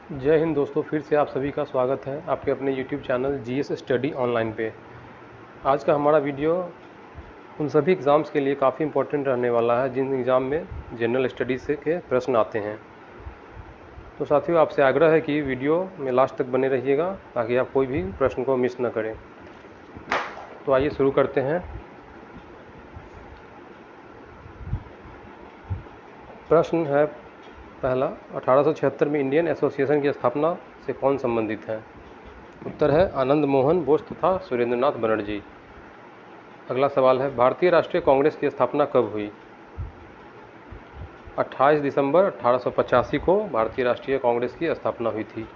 जय हिंद दोस्तों, फिर से आप सभी का स्वागत है आपके अपने YouTube channel GS study online पे। आज का हमारा वीडियो उन सभी एग्ज़ाम्स के लिए काफ़ी इम्पोर्टेंट रहने वाला है जिन एग्ज़ाम में जनरल स्टडीज़ से के प्रश्न आते हैं। तो साथियों, आपसे आग्रह है कि वीडियो में लास्ट तक बने रहिएगा ताकि आप कोई भी प्रश्न को मिस न करें। तो आइए शुरू करते हैं। प्रश्न है पहला, 1876 में इंडियन एसोसिएशन की स्थापना से कौन संबंधित है? उत्तर है आनंद मोहन बोस तथा सुरेंद्रनाथ बनर्जी। अगला सवाल है, भारतीय राष्ट्रीय कांग्रेस की स्थापना कब हुई? 28 दिसंबर 1885 को भारतीय राष्ट्रीय कांग्रेस की स्थापना हुई थी।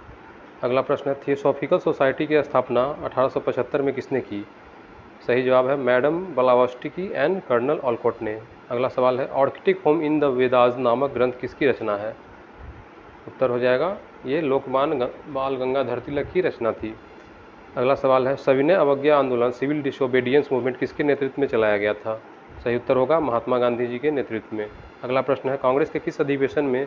अगला प्रश्न है, थियोसॉफिकल सोसाइटी की स्थापना 1875 में किसने की? सही जवाब है madam Blavatsky and colonel Olcott ने। अगला सवाल है, Arctic home in the Vedas नामक ग्रंथ किसकी रचना है? उत्तर हो जाएगा ये लोकमान्य बाल गंगाधर तिलक की रचना थी। अगला सवाल है, सविनय अवज्ञा आंदोलन सिविल डिसोबीडियंस मूवमेंट किसके नेतृत्व में चलाया गया था? सही उत्तर होगा महात्मा गांधी जी के नेतृत्व में। अगला प्रश्न है, कांग्रेस के किस अधिवेशन में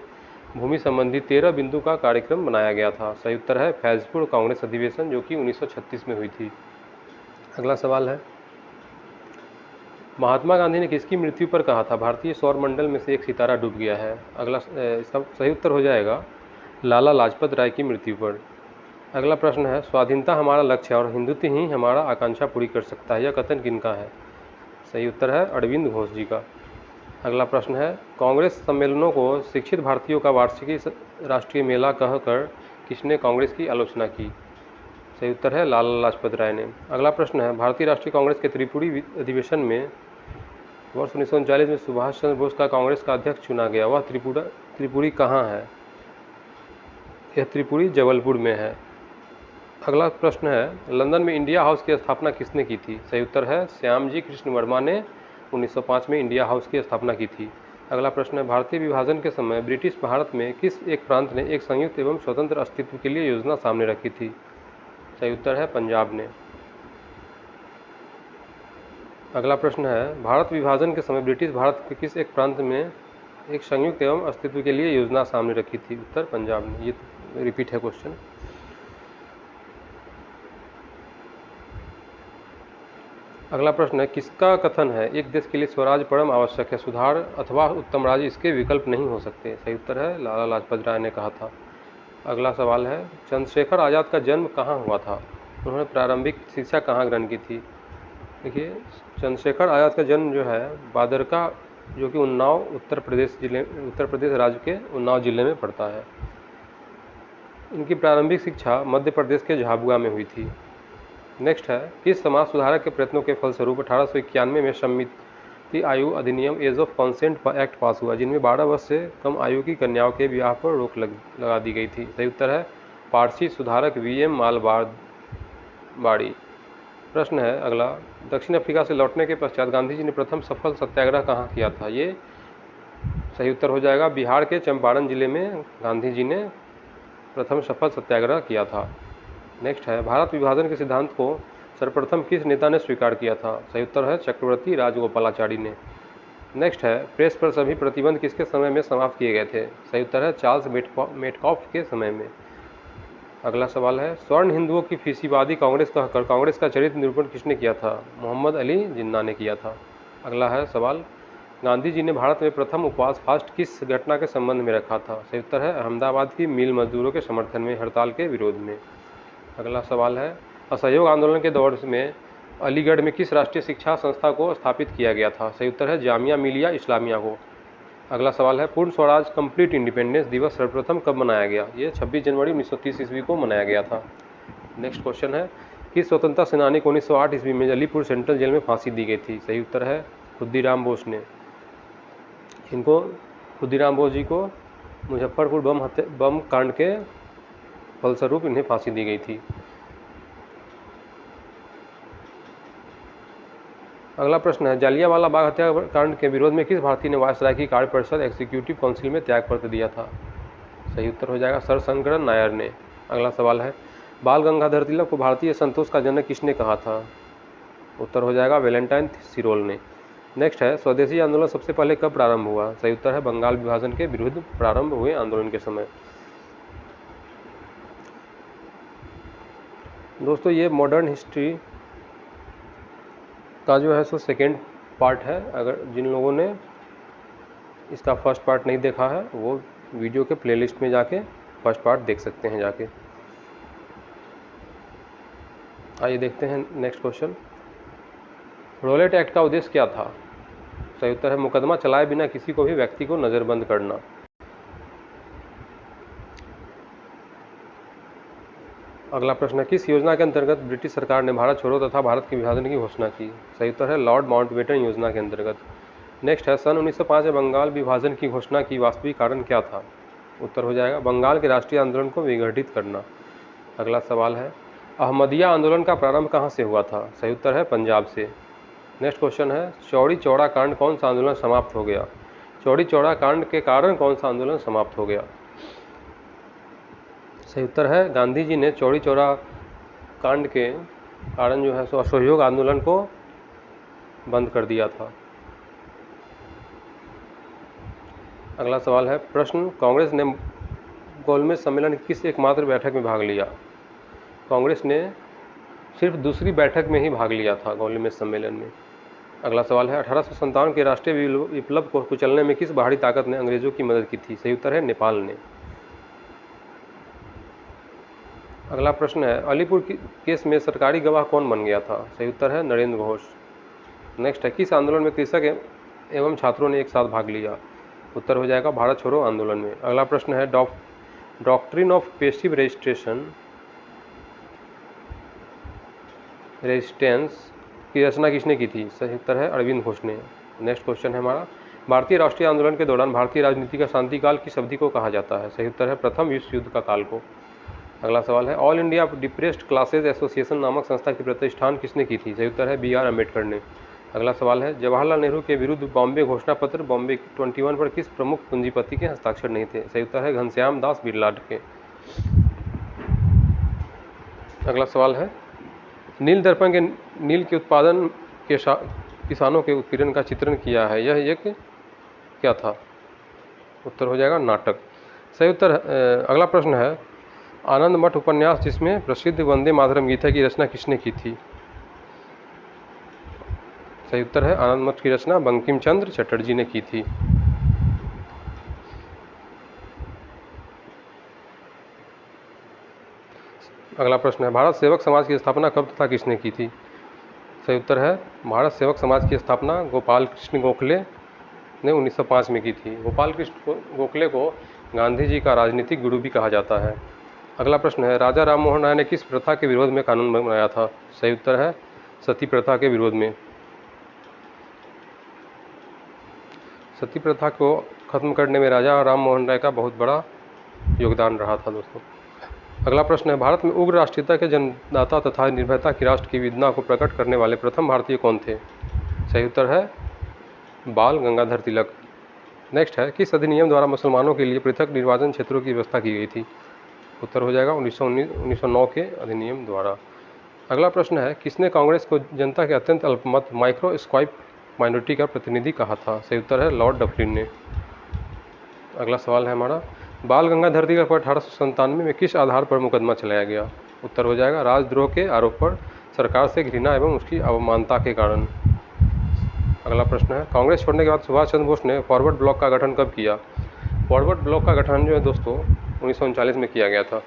भूमि संबंधी 13 बिंदु का कार्यक्रम बनाया गया था? सही उत्तर है फैजपुर कांग्रेस अधिवेशन, जो कि 1936 में हुई थी। अगला सवाल है, महात्मा गांधी ने किसकी मृत्यु पर कहा था भारतीय सौर मंडल में से एक सितारा डूब गया है? इसका सही उत्तर हो जाएगा लाला लाजपत राय की मृत्यु पर। अगला प्रश्न है, स्वाधीनता हमारा लक्ष्य है और हिंदुत्व ही हमारा आकांक्षा पूरी कर सकता है, यह कथन किनका है? सही उत्तर है अरविंद घोष जी का। अगला प्रश्न है, कांग्रेस सम्मेलनों को शिक्षित भारतीयों का वार्षिक राष्ट्रीय मेला कहकर किसने कांग्रेस की आलोचना की? सही उत्तर है लाला लाजपत राय ने। अगला प्रश्न है, भारतीय राष्ट्रीय कांग्रेस के त्रिपुरी अधिवेशन में वर्ष 1939 में सुभाष चंद्र बोस का कांग्रेस का अध्यक्ष चुना गया, वह त्रिपुरी कहाँ है? यह त्रिपुरी जबलपुर में है। अगला प्रश्न है, लंदन में इंडिया हाउस की स्थापना किसने की थी? सही उत्तर है श्यामजी कृष्ण वर्मा ने 1905 में इंडिया हाउस की स्थापना की थी। अगला प्रश्न है, भारतीय विभाजन के समय ब्रिटिश भारत में किस एक प्रांत ने एक संयुक्त एवं स्वतंत्र अस्तित्व के लिए योजना सामने रखी थी? सही उत्तर है पंजाब ने। अगला प्रश्न है, भारत विभाजन के समय ब्रिटिश भारत के किस एक प्रांत में एक संयुक्त एवं अस्तित्व के लिए योजना सामने रखी थी? उत्तर पंजाब ने। ये रिपीट है क्वेश्चन। अगला प्रश्न है, किसका कथन है एक देश के लिए स्वराज परम आवश्यक है, सुधार अथवा उत्तम राज्य इसके विकल्प नहीं हो सकते? सही उत्तर है लाला लाजपत राय ने कहा था। अगला सवाल है, चंद्रशेखर आज़ाद का जन्म कहाँ हुआ था? उन्होंने प्रारंभिक शिक्षा कहाँ ग्रहण की थी? देखिए, चंद्रशेखर आज़ाद का जन्म जो है बादरका, जो कि उत्तर प्रदेश राज्य के उन्नाव जिले में पड़ता है। इनकी प्रारंभिक शिक्षा मध्य प्रदेश के झाबुआ में हुई थी। नेक्स्ट है, किस समाज सुधारक के प्रयत्नों के फलस्वरूप 1891 में सम्मिति आयु अधिनियम age of consent act pass हुआ, जिनमें 12 वर्ष से कम आयु की कन्याओं के विवाह पर रोक लगा दी गई थी? सही उत्तर है पारसी सुधारक वीएम मालबाड़ी। प्रश्न है अगला, दक्षिण अफ्रीका से लौटने के पश्चात गांधी जी ने प्रथम सफल सत्याग्रह कहाँ किया था? ये सही उत्तर हो जाएगा बिहार के चंपारण जिले में गांधी जी ने प्रथम सफल सत्याग्रह किया था। नेक्स्ट है, भारत विभाजन के सिद्धांत को सर्वप्रथम किस नेता ने स्वीकार किया था? सही उत्तर है चक्रवर्ती राजगोपालाचारी ने। नेक्स्ट है, प्रेस पर सभी प्रतिबंध किसके समय में समाप्त किए गए थे? सही उत्तर है चार्ल्स मेटकॉफ के समय में। अगला सवाल है, स्वर्ण हिंदुओं की फीसीवादी कांग्रेस कहकर कांग्रेस का चरित्र निरूपण किसने किया था? मोहम्मद अली जिन्ना ने किया था। अगला है सवाल, गांधी जी ने भारत में प्रथम उपवास फास्ट किस घटना के संबंध में रखा था? सही उत्तर है अहमदाबाद की मिल मजदूरों के समर्थन में हड़ताल के विरोध में। अगला सवाल है, असहयोग आंदोलन के दौर में अलीगढ़ में किस राष्ट्रीय शिक्षा संस्था को स्थापित किया गया था? सही उत्तर है जामिया मिलिया इस्लामिया को। अगला सवाल है, पूर्ण स्वराज कंप्लीट इंडिपेंडेंस दिवस सर्वप्रथम कब मनाया गया? ये 26 जनवरी 1930 ईस्वी को मनाया गया था। नेक्स्ट क्वेश्चन है, किस स्वतंत्रता सेनानी को 1908 ईस्वी में अलीपुर सेंट्रल जेल में फांसी दी गई थी? सही उत्तर है खुद्दीराम बोस ने। इनको खुद्दीराम बोस जी को मुजफ्फरपुर बम कांड के फलस्वरूप इन्हें फांसी दी गई थी। अगला प्रश्न है, जालियांवाला बाग हत्याकांड के विरोध में किस भारतीय ने वायसराय की कार्य परिषद एग्जीक्यूटिव काउंसिल में त्यागपत्र दिया था? सही उत्तर हो जाएगा सर शंकरन नायर ने। अगला सवाल है, बाल गंगाधर तिलक को भारतीय संतोष का जनक किसने कहा था? उत्तर हो जाएगा वैलेंटाइन सिरोल ने। नेक्स्ट है, स्वदेशी आंदोलन सबसे पहले कब प्रारंभ हुआ? सही उत्तर है बंगाल विभाजन के विरुद्ध प्रारंभ हुए आंदोलन के समय। दोस्तों ये मॉडर्न हिस्ट्री का जो है सो सेकेंड पार्ट है। अगर जिन लोगों ने इसका फर्स्ट पार्ट नहीं देखा है वो वीडियो के प्लेलिस्ट में जाके फर्स्ट पार्ट देख सकते हैं जाके। आइए देखते हैं नेक्स्ट क्वेश्चन। रोलेट एक्ट का उद्देश्य क्या था? सही उत्तर है मुकदमा चलाए बिना किसी को भी व्यक्ति को नज़रबंद करना। अगला प्रश्न है किस योजना के अंतर्गत ब्रिटिश सरकार ने भारत छोड़ो तथा भारत के विभाजन की घोषणा की? सही उत्तर है लॉर्ड माउंटबेटन योजना के अंतर्गत। नेक्स्ट है सन 1905 में बंगाल विभाजन की घोषणा की वास्तविक कारण क्या था? उत्तर हो जाएगा बंगाल के राष्ट्रीय आंदोलन को विघटित करना। अगला सवाल है अहमदिया आंदोलन का प्रारंभ कहाँ से हुआ था? सही उत्तर है पंजाब से। नेक्स्ट क्वेश्चन है चौड़ी चौड़ा कांड कौन सा आंदोलन समाप्त हो गया? चौड़ी चौड़ा कांड के कारण कौन सा आंदोलन समाप्त हो गया? सही उत्तर है गांधी जी ने चौड़ी चौड़ा कांड के कारण जो है सो असहयोग आंदोलन को बंद कर दिया था। अगला सवाल है प्रश्न कांग्रेस ने गोलमेज सम्मेलन की किस एकमात्र बैठक में भाग लिया? कांग्रेस ने सिर्फ दूसरी बैठक में ही भाग लिया था गोलमेज सम्मेलन में। अगला सवाल है 1857 के राष्ट्रीय विप्लव को कुचलने में किस बाहरी ताकत ने अंग्रेजों की मदद की थी? सही उत्तर है नेपाल ने। अगला प्रश्न है अलीपुर केस में सरकारी गवाह कौन बन गया था? सही उत्तर है नरेंद्र घोष। नेक्स्ट है किस आंदोलन में कृषक एवं छात्रों ने एक साथ भाग लिया? उत्तर हो जाएगा भारत छोड़ो आंदोलन में। अगला प्रश्न है डॉक्ट्रिन ऑफ पैसिव रेजिस्टेंस की रचना किसने की थी? सही उत्तर है अरविंद घोष ने। नेक्स्ट क्वेश्चन है हमारा भारतीय राष्ट्रीय आंदोलन के दौरान भारतीय राजनीति का शांतिकाल किस अवधि को कहा जाता है? सही उत्तर है प्रथम विश्व युद्ध का काल को। अगला सवाल है all India depressed classes association नामक संस्था की प्रतिष्ठान किसने की थी? सही उत्तर है बी आर अम्बेडकर ने। अगला सवाल है जवाहरलाल नेहरू के विरुद्ध बॉम्बे घोषणा पत्र बॉम्बे 21 पर किस प्रमुख पूंजीपति के हस्ताक्षर नहीं थे? सही उत्तर है घनश्याम दास बिरला के। अगला सवाल है नील दर्पण के नील के उत्पादन के किसानों के उत्पीड़न का चित्रण किया है, यह एक क्या था? उत्तर हो जाएगा नाटक। सही उत्तर अगला प्रश्न है आनंद मठ उपन्यास जिसमें प्रसिद्ध वंदे मातरम गीता की रचना किसने की थी? सही उत्तर है आनंद मठ की रचना बंकिम चंद्र चटर्जी ने की थी। अगला प्रश्न है भारत सेवक समाज की स्थापना कब तथा किसने की थी? सही उत्तर है भारत सेवक समाज की स्थापना गोपाल कृष्ण गोखले ने 1905 में की थी। गोपाल कृष्ण गोखले को गांधी जी का राजनीतिक गुरु भी कहा जाता है। अगला प्रश्न है राजा राम मोहन राय ने किस प्रथा के विरोध में कानून बनाया था? सही उत्तर है सती प्रथा के विरोध में। सती प्रथा को खत्म करने में राजा राम मोहन राय का बहुत बड़ा योगदान रहा था दोस्तों। अगला प्रश्न है भारत में उग्र राष्ट्रीयता के जन्मदाता तथा निर्भयता की राष्ट्र की वेदना को प्रकट करने वाले प्रथम भारतीय कौन थे? सही उत्तर है बाल गंगाधर तिलक। नेक्स्ट है किस अधिनियम द्वारा मुसलमानों के लिए पृथक निर्वाचन क्षेत्रों की व्यवस्था की गई थी? उत्तर हो जाएगा 1909 के अधिनियम द्वारा। अगला प्रश्न है किसने कांग्रेस को जनता के अत्यंत अल्पमत माइक्रोस्कोपिक माइनॉरिटी का प्रतिनिधि कहा था? सही उत्तर है लॉर्ड डफरिन ने। अगला सवाल है हमारा बाल गंगाधर तिलक पर 1897 में किस आधार पर मुकदमा चलाया गया? उत्तर हो जाएगा राजद्रोह के आरोप पर सरकार से घृणा एवं उसकी अवमानता के कारण। अगला प्रश्न है कांग्रेस छोड़ने के बाद सुभाष चंद्र बोस ने फॉरवर्ड ब्लॉक का गठन कब किया? फॉरवर्ड ब्लॉक का गठन जो है दोस्तों 1939 में किया गया था।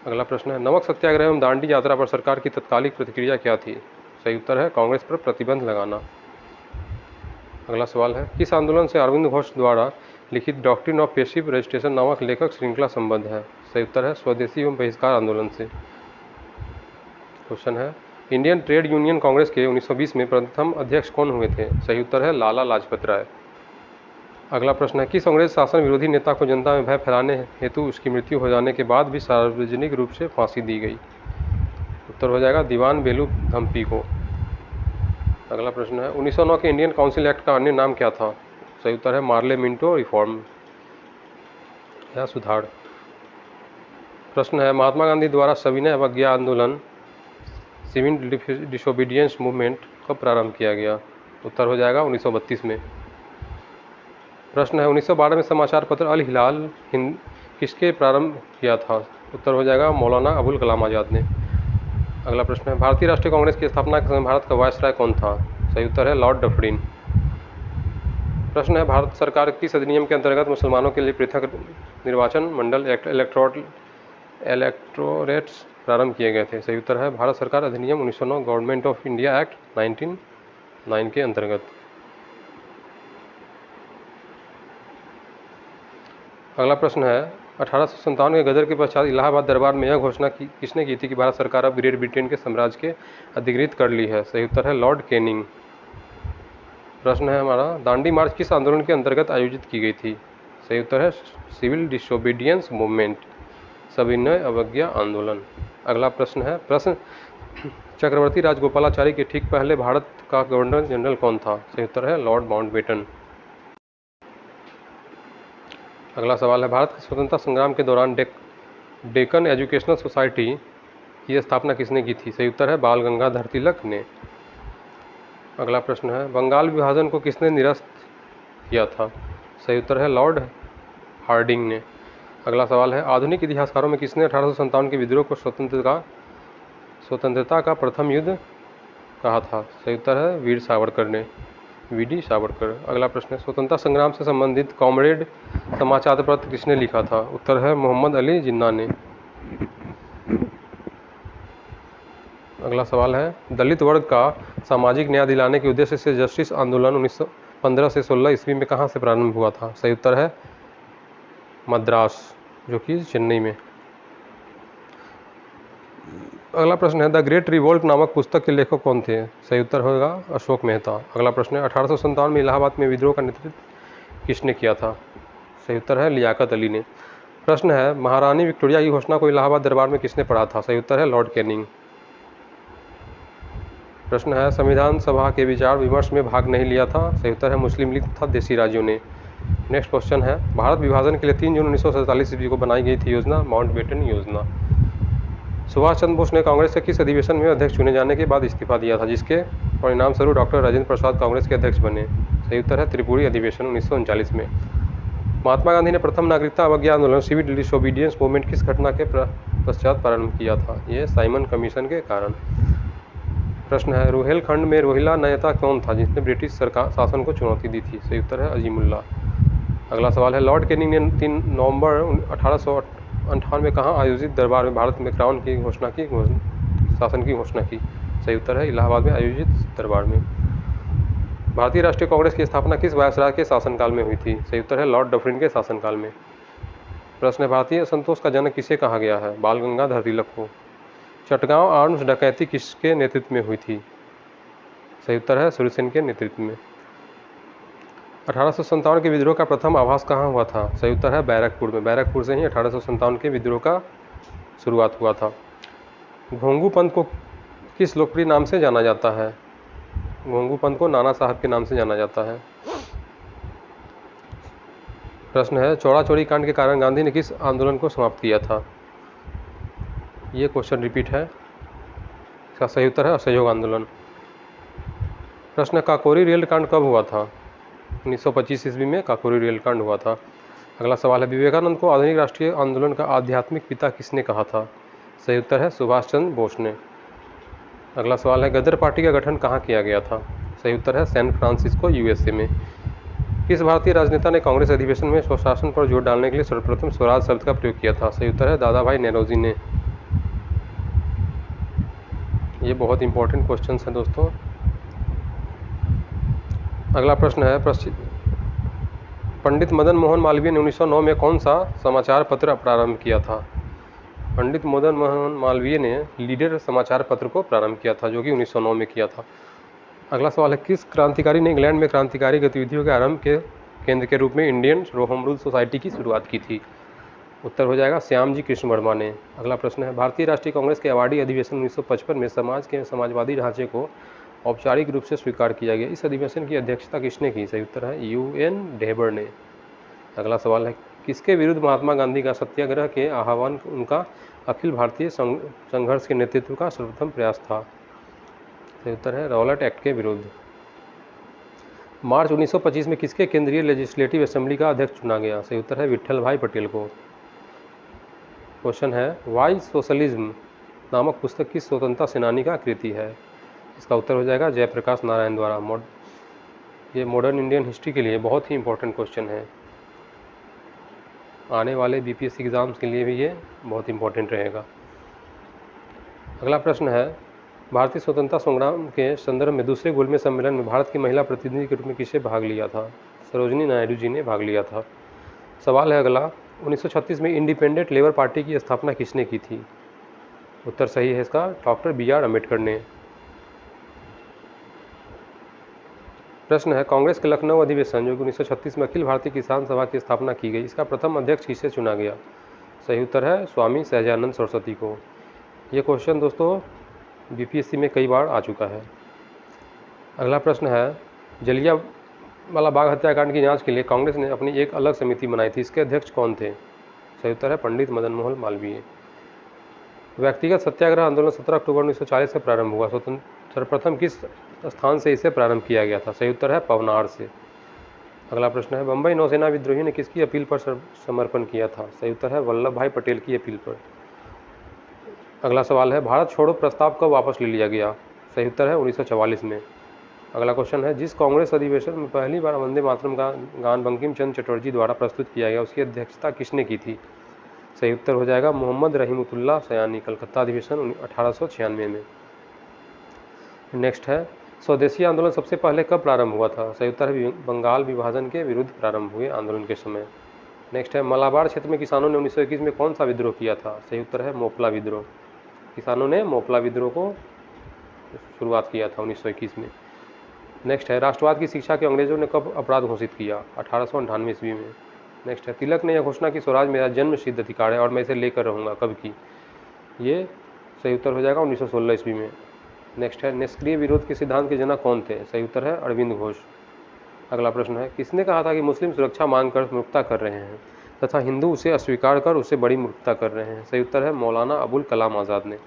अगला प्रश्न है नमक सत्याग्रह एवं दांडी यात्रा पर सरकार की तत्कालिक प्रतिक्रिया क्या थी? सही उत्तर है कांग्रेस पर प्रतिबंध लगाना। अगला सवाल है किस आंदोलन से अरविंद घोष द्वारा लिखित डॉक्ट्रिन ऑफ पैसिव रेजिस्टेंस नामक लेखक श्रृंखला संबद्ध है? सही उत्तर है स्वदेशी एवं बहिष्कार आंदोलन से। क्वेश्चन है इंडियन ट्रेड यूनियन कांग्रेस के 1920 में प्रथम अध्यक्ष कौन हुए थे? सही उत्तर है लाला लाजपत राय। अगला प्रश्न है किस अंग्रेज शासन विरोधी नेता को जनता में भय फैलाने हेतु उसकी मृत्यु हो जाने के बाद भी सार्वजनिक रूप से फांसी दी गई? उत्तर हो जाएगा दीवान बेलू धम्पी को। अगला प्रश्न है 1909 के इंडियन काउंसिल एक्ट का अन्य नाम क्या था? सही उत्तर है मार्ले मिंटो रिफॉर्म या सुधार। प्रश्न है महात्मा गांधी द्वारा सविनय अवज्ञा आंदोलन सिविल डिसोबीडियंस मूवमेंट कब प्रारंभ किया गया? उत्तर हो जाएगा 1932 में। प्रश्न है 1912 में समाचार पत्र अल हिलाल हिंद किसके प्रारंभ किया था? उत्तर हो जाएगा मौलाना अबुल कलाम आज़ाद ने। अगला प्रश्न है भारतीय राष्ट्रीय कांग्रेस की स्थापना के समय भारत का वायसराय कौन था? सही उत्तर है लॉर्ड डफरिन। प्रश्न है भारत सरकार किस अधिनियम के अंतर्गत मुसलमानों के लिए पृथक निर्वाचन मंडल इलेक्टोरेट्स प्रारंभ किए गए थे? सही उत्तर है भारत सरकार अधिनियम 1909 गवर्नमेंट ऑफ इंडिया एक्ट 1909 के अंतर्गत। अगला प्रश्न है 1857 के गदर के पश्चात इलाहाबाद दरबार में यह घोषणा किसने की थी कि भारत सरकार अब ग्रेट ब्रिटेन के साम्राज्य के अधिकृत कर ली है? सही उत्तर है लॉर्ड कैनिंग। प्रश्न है हमारा दांडी मार्च किस आंदोलन के अंतर्गत आयोजित की गई थी? सही उत्तर है सिविल डिसोबीडियंस मूवमेंट, सविनय अवज्ञा आंदोलन। अगला प्रश्न है चक्रवर्ती राजगोपालाचारी के ठीक पहले भारत का गवर्नर जनरल कौन था? सही उत्तर है लॉर्ड माउंटबेटन। अगला सवाल है भारत के स्वतंत्रता संग्राम के दौरान डेक्कन एजुकेशनल सोसाइटी की स्थापना किसने की थी? सही उत्तर है बाल गंगाधर तिलक ने। अगला प्रश्न है बंगाल विभाजन को किसने निरस्त किया था? सही उत्तर है लॉर्ड हार्डिंग ने। अगला सवाल है आधुनिक इतिहासकारों में किसने 1857 के विद्रोह को स्वतंत्रता का प्रथम युद्ध कहा था? सही उत्तर है वीर सावरकर ने, वीडी सावरकर। अगला प्रश्न है स्वतंत्रता संग्राम से संबंधित कॉमरेड समाचार पत्र किसने लिखा था? उत्तर है मोहम्मद अली जिन्ना ने। अगला सवाल है दलित वर्ग का सामाजिक न्याय दिलाने के उद्देश्य से जस्टिस आंदोलन 1915 से 16 ईस्वी में कहाँ से प्रारंभ हुआ था? सही उत्तर है मद्रास, जो कि चेन्नई में। अगला प्रश्न है द ग्रेट रिवोल्ट नामक पुस्तक के लेखक कौन थे? सही उत्तर होगा अशोक मेहता। अगला प्रश्न है 1857 में इलाहाबाद में विद्रोह का नेतृत्व किसने किया था? सही उत्तर है लियाकत अली ने। प्रश्न है महारानी विक्टोरिया की घोषणा को इलाहाबाद दरबार में किसने पढ़ा था? सही उत्तर है लॉर्ड कैनिंग। प्रश्न है संविधान सभा के विचार विमर्श में भाग नहीं लिया था? सही उत्तर है मुस्लिम लीग तथा देसी राज्यों ने। नेक्स्ट क्वेश्चन है भारत विभाजन के लिए 3 जून 1947 ईस्वी को बनाई गई थी योजना माउंटबेटन योजना। सुभाष चंद्र बोस ने कांग्रेस के किस अधिवेशन में अध्यक्ष चुने जाने के बाद इस्तीफा दिया था, जिसके परिणाम स्वरूप डॉक्टर राजेंद्र प्रसाद कांग्रेस के अध्यक्ष बने? सही उत्तर है त्रिपुरी अधिवेशन 1939 में। महात्मा गांधी ने प्रथम नागरिकता अवज्ञा आंदोलन सिविल डिसोबीडियंस मूवमेंट किस घटना के पश्चात प्रारंभ किया था? ये साइमन कमीशन के कारण। प्रश्न है रोहेलखंड में रोहिला नेता कौन था जिसने ब्रिटिश सरकार शासन को चुनौती दी थी? सही उत्तर है अजीमुल्ला। अगला सवाल है लॉर्ड कैनिंग ने 3 नवंबर 1858 में कहाँ आयोजित दरबार में भारत में क्राउन की शासन की घोषणा की? सही उत्तर है इलाहाबाद में आयोजित दरबार में। भारतीय राष्ट्रीय कांग्रेस की स्थापना किस वायसराय के शासनकाल में हुई थी? सही उत्तर है लॉर्ड डफरिन के शासनकाल में। प्रश्न है भारतीय असंतोष का जनक किसे कहा गया है? बाल गंगाधर तिलक को। चटगांव आर्म्स डकैती किसके नेतृत्व में हुई थी? सही उत्तर है सूर्यसेन के नेतृत्व में। 1857 के विद्रोह का प्रथम आभास कहाँ हुआ था? सही उत्तर है बैरकपुर में। बैरकपुर से ही 1857 के विद्रोह का शुरुआत हुआ था। घोंगू पंथ को किस लोकप्रिय नाम से जाना जाता है? घोंगू पंथ को नाना साहब के नाम से जाना जाता है। प्रश्न है चौड़ा चौड़ी कांड के कारण गांधी ने किस आंदोलन को समाप्त किया था? ये क्वेश्चन रिपीट है, इसका सही उत्तर है असहयोग आंदोलन। प्रश्न काकोरी रेल कांड कब हुआ था? 1925 ईस्वी में काकोरी रेल कांड हुआ था। अगला सवाल है विवेकानंद को आधुनिक राष्ट्रीय आंदोलन का आध्यात्मिक पिता किसने कहा था? सही उत्तर है सुभाष चंद्र बोस ने। अगला सवाल है गदर पार्टी का गठन कहाँ किया गया था? सही उत्तर है सैन फ्रांसिस्को यूएसए में। किस भारतीय राजनेता ने कांग्रेस अधिवेशन में स्वशासन पर जोर डालने के लिए सर्वप्रथम स्वराज शब्द का प्रयोग किया था? सही उत्तर है दादा भाई नौरोजी ने। ये बहुत इंपॉर्टेंट क्वेश्चन है दोस्तों। अगला प्रश्न है पंडित मदन मोहन मालवीय ने 1909 में कौन सा समाचार पत्र प्रारंभ किया था? पंडित मदन मोहन मालवीय ने लीडर समाचार पत्र को प्रारंभ किया था, जो कि 1909 में किया था। अगला सवाल है किस क्रांतिकारी ने इंग्लैंड में क्रांतिकारी गतिविधियों के आरंभ के केंद्र के रूप में इंडियन होम रूल सोसाइटी की शुरुआत की थी? उत्तर हो जाएगा श्याम जी कृष्ण वर्मा ने। अगला प्रश्न है भारतीय राष्ट्रीय कांग्रेस के अवार्डी अधिवेशन 1955 में समाज के समाजवादी ढांचे को औपचारिक रूप से स्वीकार किया गया। इस अधिवेशन की अध्यक्षता किसने की? सही उत्तर है यूएन डेबर ने। अगला सवाल है किसके विरुद्ध महात्मा गांधी का सत्याग्रह के आह्वान उनका अखिल भारतीय संघर्ष के नेतृत्व का सर्वप्रथम प्रयास था? सही उत्तर है रॉलेट एक्ट के विरुद्ध। मार्च 1925 में किसके केंद्रीय लेजिस्लेटिव असेंबली का अध्यक्ष चुना गया? सही उत्तर है विट्ठल भाई पटेल को। क्वेश्चन है वाई सोशलिज्म नामक पुस्तक किस स्वतंत्रता सेनानी का कृति है? इसका उत्तर हो जाएगा जयप्रकाश नारायण द्वारा। ये मॉडर्न इंडियन हिस्ट्री के लिए बहुत ही इंपॉर्टेंट क्वेश्चन है, आने वाले बीपीएससी एग्ज़ाम्स के लिए भी ये बहुत इंपॉर्टेंट रहेगा। अगला प्रश्न है, भारतीय स्वतंत्रता संग्राम के संदर्भ में दूसरे गोलमेज सम्मेलन में भारत की महिला प्रतिनिधि के रूप में किसे भाग लिया था? सरोजिनी नायडू जी ने भाग लिया था। सवाल है अगला, 1936 में इंडिपेंडेंट लेबर पार्टी की स्थापना किसने की थी? उत्तर सही है इसका डॉक्टर BR अम्बेडकर ने। प्रश्न है, कांग्रेस के लखनऊ अधिवेशन जो कि 1936 में अखिल भारतीय किसान सभा की स्थापना की गई, इसका प्रथम अध्यक्ष किसे चुना गया? सही उत्तर है स्वामी सहजानंद सरस्वती को। ये क्वेश्चन दोस्तों बीपीएससी में कई बार आ चुका है। अगला प्रश्न है, जलियांवाला बाग हत्याकांड की जांच के लिए कांग्रेस ने अपनी एक अलग समिति बनाई थी, इसके अध्यक्ष कौन थे? सही उत्तर है पंडित मदन मोहन मालवीय। व्यक्तिगत सत्याग्रह आंदोलन 17 अक्टूबर 1940 से प्रारंभ हुआ, सर्वप्रथम किस स्थान से इसे प्रारंभ किया गया था? सही उत्तर है पवनार से। अगला प्रश्न है, बम्बई नौसेना विद्रोही ने किसकी अपील पर समर्पण किया था? सही उत्तर है वल्लभ भाई पटेल की अपील पर। अगला सवाल है, भारत छोड़ो प्रस्ताव कब वापस ले लिया गया? सही उत्तर है 1944 में। अगला क्वेश्चन है, जिस कांग्रेस अधिवेशन में पहली बार वंदे मातरम का गान बंकिम चंद्र चटर्जी द्वारा प्रस्तुत किया गया, उसकी अध्यक्षता किसने की थी? सही उत्तर हो जाएगा मोहम्मद रहीमतुल्लाह सयानी, कलकत्ता अधिवेशन 1896 में। नेक्स्ट है, स्वदेशी आंदोलन सबसे पहले कब प्रारंभ हुआ था? सही उत्तर है बंगाल विभाजन के विरुद्ध प्रारंभ हुए आंदोलन के समय। नेक्स्ट है, मलाबार क्षेत्र में किसानों ने 1921 में कौन सा विद्रोह किया था? सही उत्तर है मोपला विद्रोह। किसानों ने मोपला विद्रोह को शुरुआत किया था 1921 में। नेक्स्ट है, राष्ट्रवाद की शिक्षा के अंग्रेजों ने कब अपराध घोषित किया? 1898 ईस्वी में। नेक्स्ट है, तिलक ने यह घोषणा की स्वराज मेरा जन्म सिद्ध अधिकार है और मैं इसे लेकर रहूँगा, कब की? ये सही उत्तर हो जाएगा 1916 ईस्वी में। नेक्स्ट है, निष्क्रिय विरोध के सिद्धांत के जनक कौन थे? सही उत्तर है अरविंद घोष। अगला प्रश्न है, किसने कहा था कि मुस्लिम सुरक्षा मांग कर मूर्खता कर रहे हैं तथा हिंदू उसे अस्वीकार कर उससे बड़ी मूर्खता कर रहे हैं? सही उत्तर है मौलाना अबुल कलाम आज़ाद ने।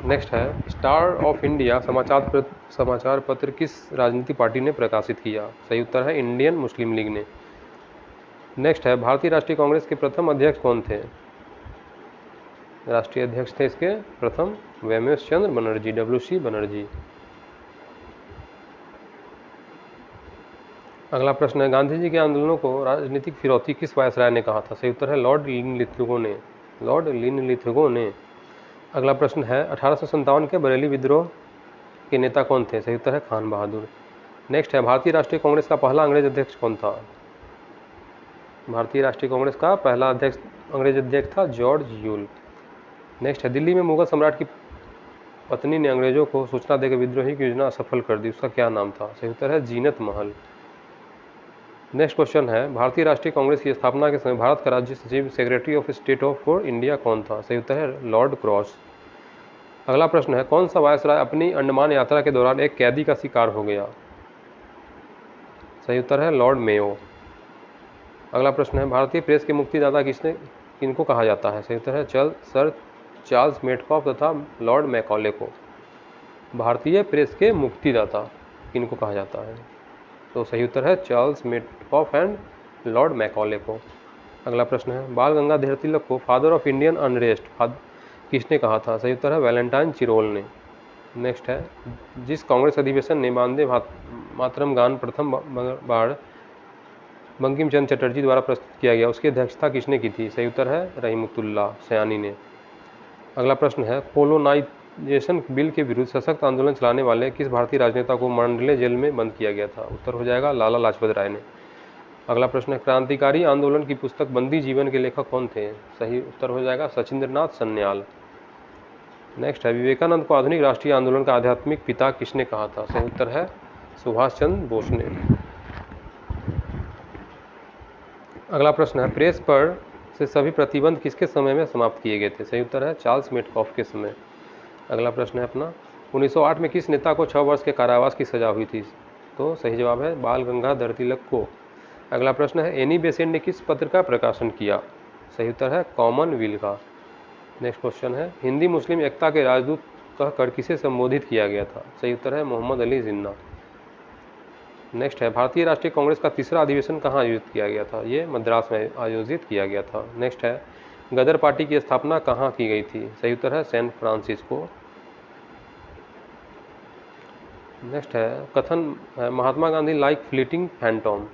नेक्स्ट है, स्टार ऑफ इंडिया समाचार पत्र किस राजनीतिक पार्टी ने प्रकाशित किया? सही उत्तर है इंडियन मुस्लिम लीग ने। नेक्स्ट है, भारतीय राष्ट्रीय कांग्रेस के प्रथम अध्यक्ष कौन थे? राष्ट्रीय अध्यक्ष थे इसके प्रथम वेमेश चंद्र बनर्जी, WC बनर्जी। अगला प्रश्न है, गांधी जी के आंदोलनों को राजनीतिक फिरौती किस वायसराय ने कहा था? सही उत्तर है लॉर्ड लिनलिथगो ने। अगला प्रश्न है, 1857 के बरेली विद्रोह के नेता कौन थे? सही उत्तर है खान बहादुर। नेक्स्ट है, भारतीय राष्ट्रीय कांग्रेस का पहला अंग्रेज अध्यक्ष कौन था? भारतीय राष्ट्रीय कांग्रेस का पहला अंग्रेज अध्यक्ष था जॉर्ज यूल। नेक्स्ट है, दिल्ली में मुगल सम्राट की पत्नी ने अंग्रेजों को सूचना देकर विद्रोही की योजना असफल कर दी, उसका क्या नाम था? सही उत्तर है जीनत महल। नेक्स्ट क्वेश्चन है, भारतीय राष्ट्रीय कांग्रेस की स्थापना के समय भारत का राज्य सचिव secretary of state for India कौन था? सही उत्तर है लॉर्ड क्रॉस। अगला प्रश्न है, कौन सा वायसराय अपनी अंडमान यात्रा के दौरान एक कैदी का शिकार हो गया? सही उत्तर है लॉर्ड मेयो। अगला प्रश्न है, भारतीय प्रेस के मुक्तिदाता किनको कहा जाता है? सही उत्तर है सर चार्ल्स मेटकॉफ तथा लॉर्ड मैकॉले को। भारतीय प्रेस के मुक्तिदाता किनको कहा जाता है? तो सही उत्तर है Charles Metcalfe and Lord Macaulay को। अगला प्रश्न है, बाल गंगाधर तिलक को फादर ऑफ इंडियन अनरेस्ट किसने कहा था? सही उत्तर है वैलेंटाइन चिरोल ने। नेक्स्ट है, जिस कांग्रेस अधिवेशन ने वंदे मातरम गान प्रथम बार बंकिम चंद्र चटर्जी द्वारा प्रस्तुत किया गया, उसकी अध्यक्षता किसने की थी? सही उत्तर है रहीमतुल्लाह सयानी ने। अगला प्रश्न है, कोलोनाइजेशन बिल के विरुद्ध सशक्त आंदोलन चलाने वाले किस भारतीय राजनेता को मांडले जेल में बंद किया गया था? उत्तर हो जाएगा लाला लाजपत राय ने। अगला प्रश्न है, क्रांतिकारी आंदोलन की पुस्तक बंदी जीवन के लेखक कौन थे? सही उत्तर हो जाएगा सचिंद्रनाथ सन्याल। नेक्स्ट है, विवेकानंद को आधुनिक राष्ट्रीय आंदोलन का आध्यात्मिक पिता किसने कहा था? सही उत्तर है सुभाष चंद्र बोस ने। अगला प्रश्न है, प्रेस पर से सभी प्रतिबंध किसके समय में समाप्त किए गए थे? सही उत्तर है चार्ल्स मेटकॉफ के समय। अगला प्रश्न है अपना, 1908 में किस नेता को 6 वर्ष के कारावास की सजा हुई थी? तो सही जवाब है बाल गंगाधर तिलक को। अगला प्रश्न है, एनी बेसेंट ने किस पत्र का प्रकाशन किया? सही उत्तर है कॉमनवेल्थ का। नेक्स्ट क्वेश्चन है, हिंदी मुस्लिम एकता के राजदूत कहकर किसे संबोधित किया गया था? सही उत्तर है मोहम्मद अली जिन्ना। नेक्स्ट है, भारतीय राष्ट्रीय कांग्रेस का तीसरा अधिवेशन कहाँ आयोजित किया गया था? ये मद्रास में आयोजित किया गया था। नेक्स्ट है, गदर पार्टी की स्थापना कहाँ की गई थी? सही उत्तर है सैन फ्रांसिस्को। नेक्स्ट है कथन है Mahatma Gandhi like fleeting phantom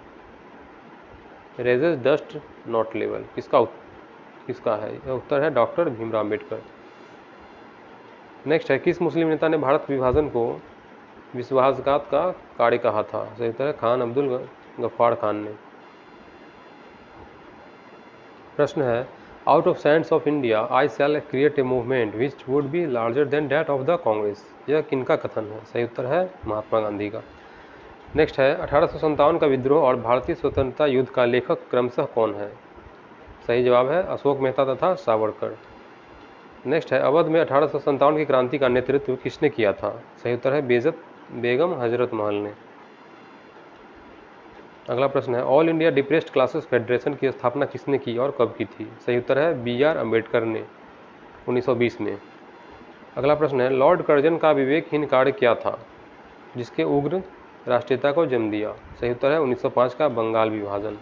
rages dust not level, किसका है? यह उत्तर है डॉक्टर भीमराव अम्बेडकर। नेक्स्ट है किस मुस्लिम नेता ने भारत विभाजन को विश्वासघात का कार्य कहा था? सही उत्तर है खान अब्दुल गफ्फार खान ने। प्रश्न है out of sands of India I shall create a movement which would be larger than that of the Congress, यह किनका कथन है? सही उत्तर है महात्मा गांधी का। नेक्स्ट है 1857 का विद्रोह और भारतीय स्वतंत्रता युद्ध का लेखक क्रमशः कौन है? सही जवाब है अशोक मेहता तथा सावरकर। नेक्स्ट है अवध में 1857 की क्रांति का नेतृत्व किसने किया था? सही उत्तर है बेगम हजरत महल ने। अगला प्रश्न है all India depressed classes federation की स्थापना किसने की और कब की थी? सही उत्तर है BR अम्बेडकर ने 1920 में। अगला प्रश्न है लॉर्ड कर्जन का विवेकहीन कार्य क्या था जिसके उग्र राष्ट्रीयता को जन्म दिया? सही उत्तर है 1905 का बंगाल विभाजन।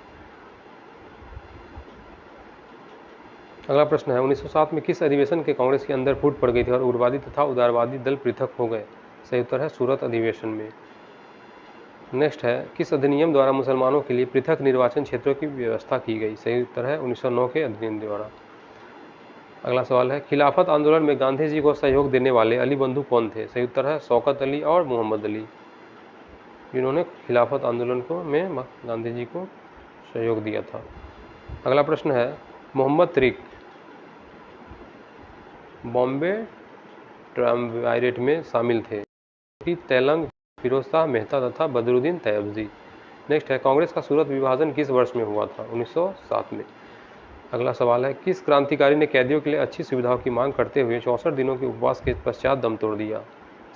अगला प्रश्न है 1907 में किस अधिवेशन के कांग्रेस के अंदर फूट पड़ गई थी और उग्रवादी तथा उदारवादी दल पृथक हो गए? सही उत्तर है सूरत अधिवेशन में। नेक्स्ट है किस अधिनियम द्वारा मुसलमानों के लिए पृथक निर्वाचन क्षेत्रों की व्यवस्था की गई? सही उत्तर है 1909 के अधिनियम द्वारा। अगला सवाल है खिलाफत आंदोलन में गांधी जी को सहयोग देने वाले अली बंधु कौन थे? सही उत्तर है शौकत अली और मोहम्मद अली, जिन्होंने खिलाफत आंदोलन में गांधी जी को सहयोग दिया था। अगला प्रश्न है मोहम्मद तरीक बॉम्बे ट्रायम्विरेट में शामिल थे कि तेलंग फिरोज शाह मेहता तथा बदरुद्दीन तैयबजी। नेक्स्ट है कांग्रेस का सूरत विभाजन किस वर्ष में हुआ था? 1907 में। अगला सवाल है किस क्रांतिकारी ने कैदियों के लिए अच्छी सुविधाओं की मांग करते हुए 64 दिनों के उपवास के पश्चात दम तोड़ दिया?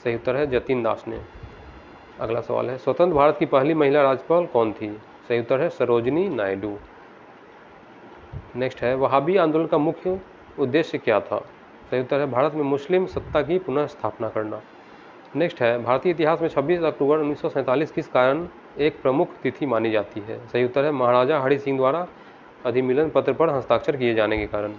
सही उत्तर है जतिन दास ने। अगला सवाल है स्वतंत्र भारत की पहली महिला राज्यपाल कौन थी? सही उत्तर है सरोजिनी नायडू। नेक्स्ट है वहाबी आंदोलन का मुख्य उद्देश्य क्या था? सही उत्तर है भारत में मुस्लिम सत्ता की पुनः स्थापना करना। नेक्स्ट है भारतीय इतिहास में 26 अक्टूबर 1947 किस कारण एक प्रमुख तिथि मानी जाती है? सही उत्तर है महाराजा हरि सिंह द्वारा अधिमिलन पत्र पर हस्ताक्षर किए जाने के कारण।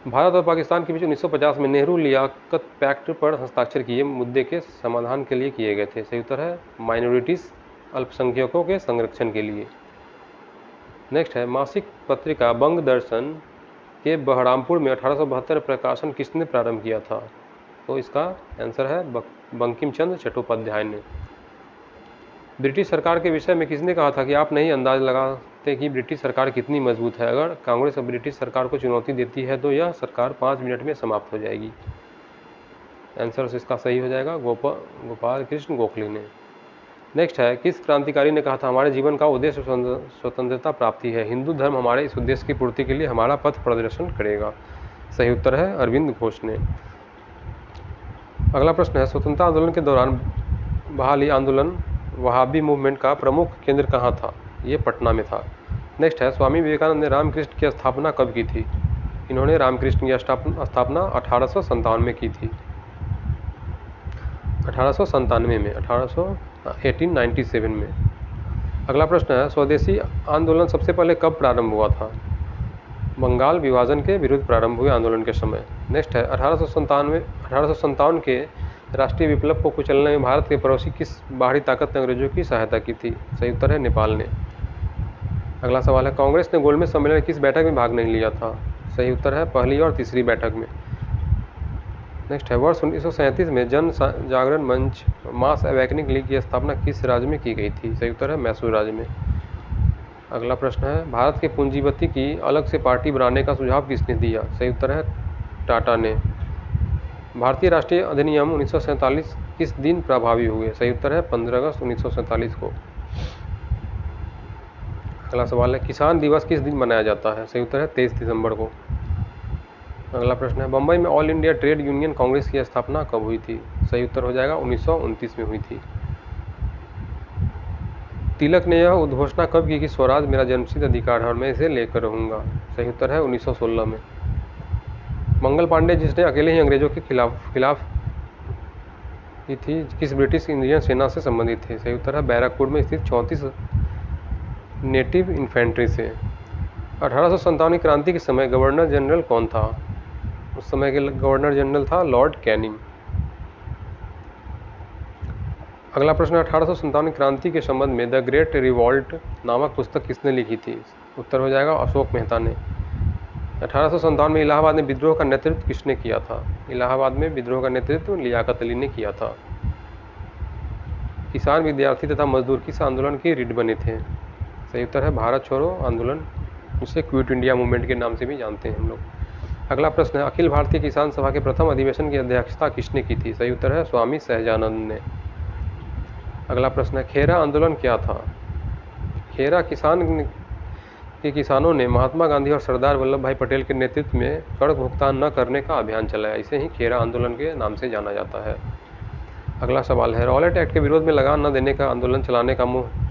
भारत और पाकिस्तान के बीच 1950 में नेहरू लियाकत पैक्ट पर हस्ताक्षर किए मुद्दे के समाधान के लिए किए गए थे? सही उत्तर है माइनॉरिटीज अल्पसंख्यकों के संरक्षण के लिए। नेक्स्ट है मासिक पत्रिका बंग दर्शन के बहरामपुर में 1872 प्रकाशन किसने प्रारंभ किया था? तो इसका आंसर है बंकिम चंद्र चट्टोपाध्याय ने। ब्रिटिश सरकार के विषय में किसने कहा था कि आप नहीं अंदाज लगाते कि ब्रिटिश सरकार कितनी मजबूत है, अगर कांग्रेस ब्रिटिश सरकार को चुनौती देती है तो यह सरकार 5 मिनट में समाप्त हो जाएगी? आंसर इसका सही हो जाएगा गोपाल कृष्ण गोखले ने। नेक्स्ट है किस क्रांतिकारी ने कहा था हमारे जीवन का उद्देश्य स्वतंत्रता प्राप्ति है, हिंदू धर्म हमारे इस उद्देश्य की पूर्ति के लिए हमारा पथ प्रदर्शन करेगा? सही उत्तर है अरविंद घोष ने। अगला प्रश्न है स्वतंत्रता आंदोलन के दौरान बहाली आंदोलन वहाबी मूवमेंट का प्रमुख केंद्र कहाँ था? ये पटना में था। नेक्स्ट है स्वामी विवेकानंद ने रामकृष्ण की स्थापना कब की थी? इन्होंने रामकृष्ण की स्थापना 1897 में की थी। 1897 में 1897 में। अगला प्रश्न है स्वदेशी आंदोलन सबसे पहले कब प्रारंभ हुआ था? बंगाल विभाजन के विरुद्ध प्रारंभ हुए आंदोलन के समय। नेक्स्ट है 1857 के राष्ट्रीय विप्लव को कुचलने में भारत के पड़ोसी किस बाहरी ताकत ने अंग्रेजों की सहायता की थी? सही उत्तर है नेपाल ने। अगला सवाल है कांग्रेस ने गोलमेज सम्मेलन में किस बैठक में भाग नहीं लिया था? सही उत्तर है पहली और तीसरी बैठक में। नेक्स्ट है वर्ष 1937 में जन जागरण मंच मास अवेकनिंग लीग की स्थापना किस राज्य में की गई थी? सही उत्तर है मैसूर राज्य में। अगला प्रश्न है भारत के पूंजीपति की अलग से पार्टी बनाने का सुझाव किसने दिया? सही उत्तर है टाटा ने। भारतीय राष्ट्रीय अधिनियम 1947 किस दिन प्रभावी हुए? सही उत्तर है 15 अगस्त 1947 को। अगला सवाल है किसान दिवस किस दिन मनाया जाता है? सही उत्तर है 23 दिसंबर को। अगला प्रश्न है बम्बई में all India trade union Congress की स्थापना कब हुई थी? सही उत्तर हो जाएगा 1929 में हुई थी। तिलक ने यह उद्घोषणा कब की कि स्वराज मेरा जन्मसिद्ध अधिकार है और मैं इसे लेकर रहूंगा? सही उत्तर है 1916 में। मंगल पांडे जिसने अकेले ही अंग्रेजों के खिलाफ की थी किस ब्रिटिश इंडियन सेना से संबंधित थे? सही उत्तर है बैरकपुर में स्थित 34 नेटिव इन्फेंट्री से। 1857 की क्रांति के समय गवर्नर जनरल कौन था? उस समय के गवर्नर जनरल था लॉर्ड कैनिंग। अगला प्रश्न, 1857 की क्रांति के संबंध में द ग्रेट रिवॉल्ट नामक पुस्तक किसने लिखी थी? उत्तर हो जाएगा अशोक मेहता ने। 1857 में इलाहाबाद में विद्रोह का नेतृत्व किसने किया था? इलाहाबाद में विद्रोह का नेतृत्व लियाकत अली ने किया था। किसान, विद्यार्थी तथा मजदूर किस आंदोलन के रीढ़ बने थे? सही उत्तर है भारत छोड़ो आंदोलन, जिसे क्विट इंडिया मूवमेंट के नाम से भी जानते हैं हम लोग। अगला प्रश्न है, अखिल भारतीय किसान सभा के प्रथम अधिवेशन की अध्यक्षता किसने की थी? सही उत्तर है स्वामी सहजानंद ने। अगला प्रश्न है, खेरा आंदोलन क्या था? खेरा किसानों ने महात्मा गांधी और सरदार वल्लभ भाई पटेल के नेतृत्व में कर भुगतान न करने का अभियान चलाया। इसे ही खेरा आंदोलन के नाम से जाना जाता है। अगला सवाल है, रॉलेट एक्ट के विरोध में लगान न देने का आंदोलन चलाने का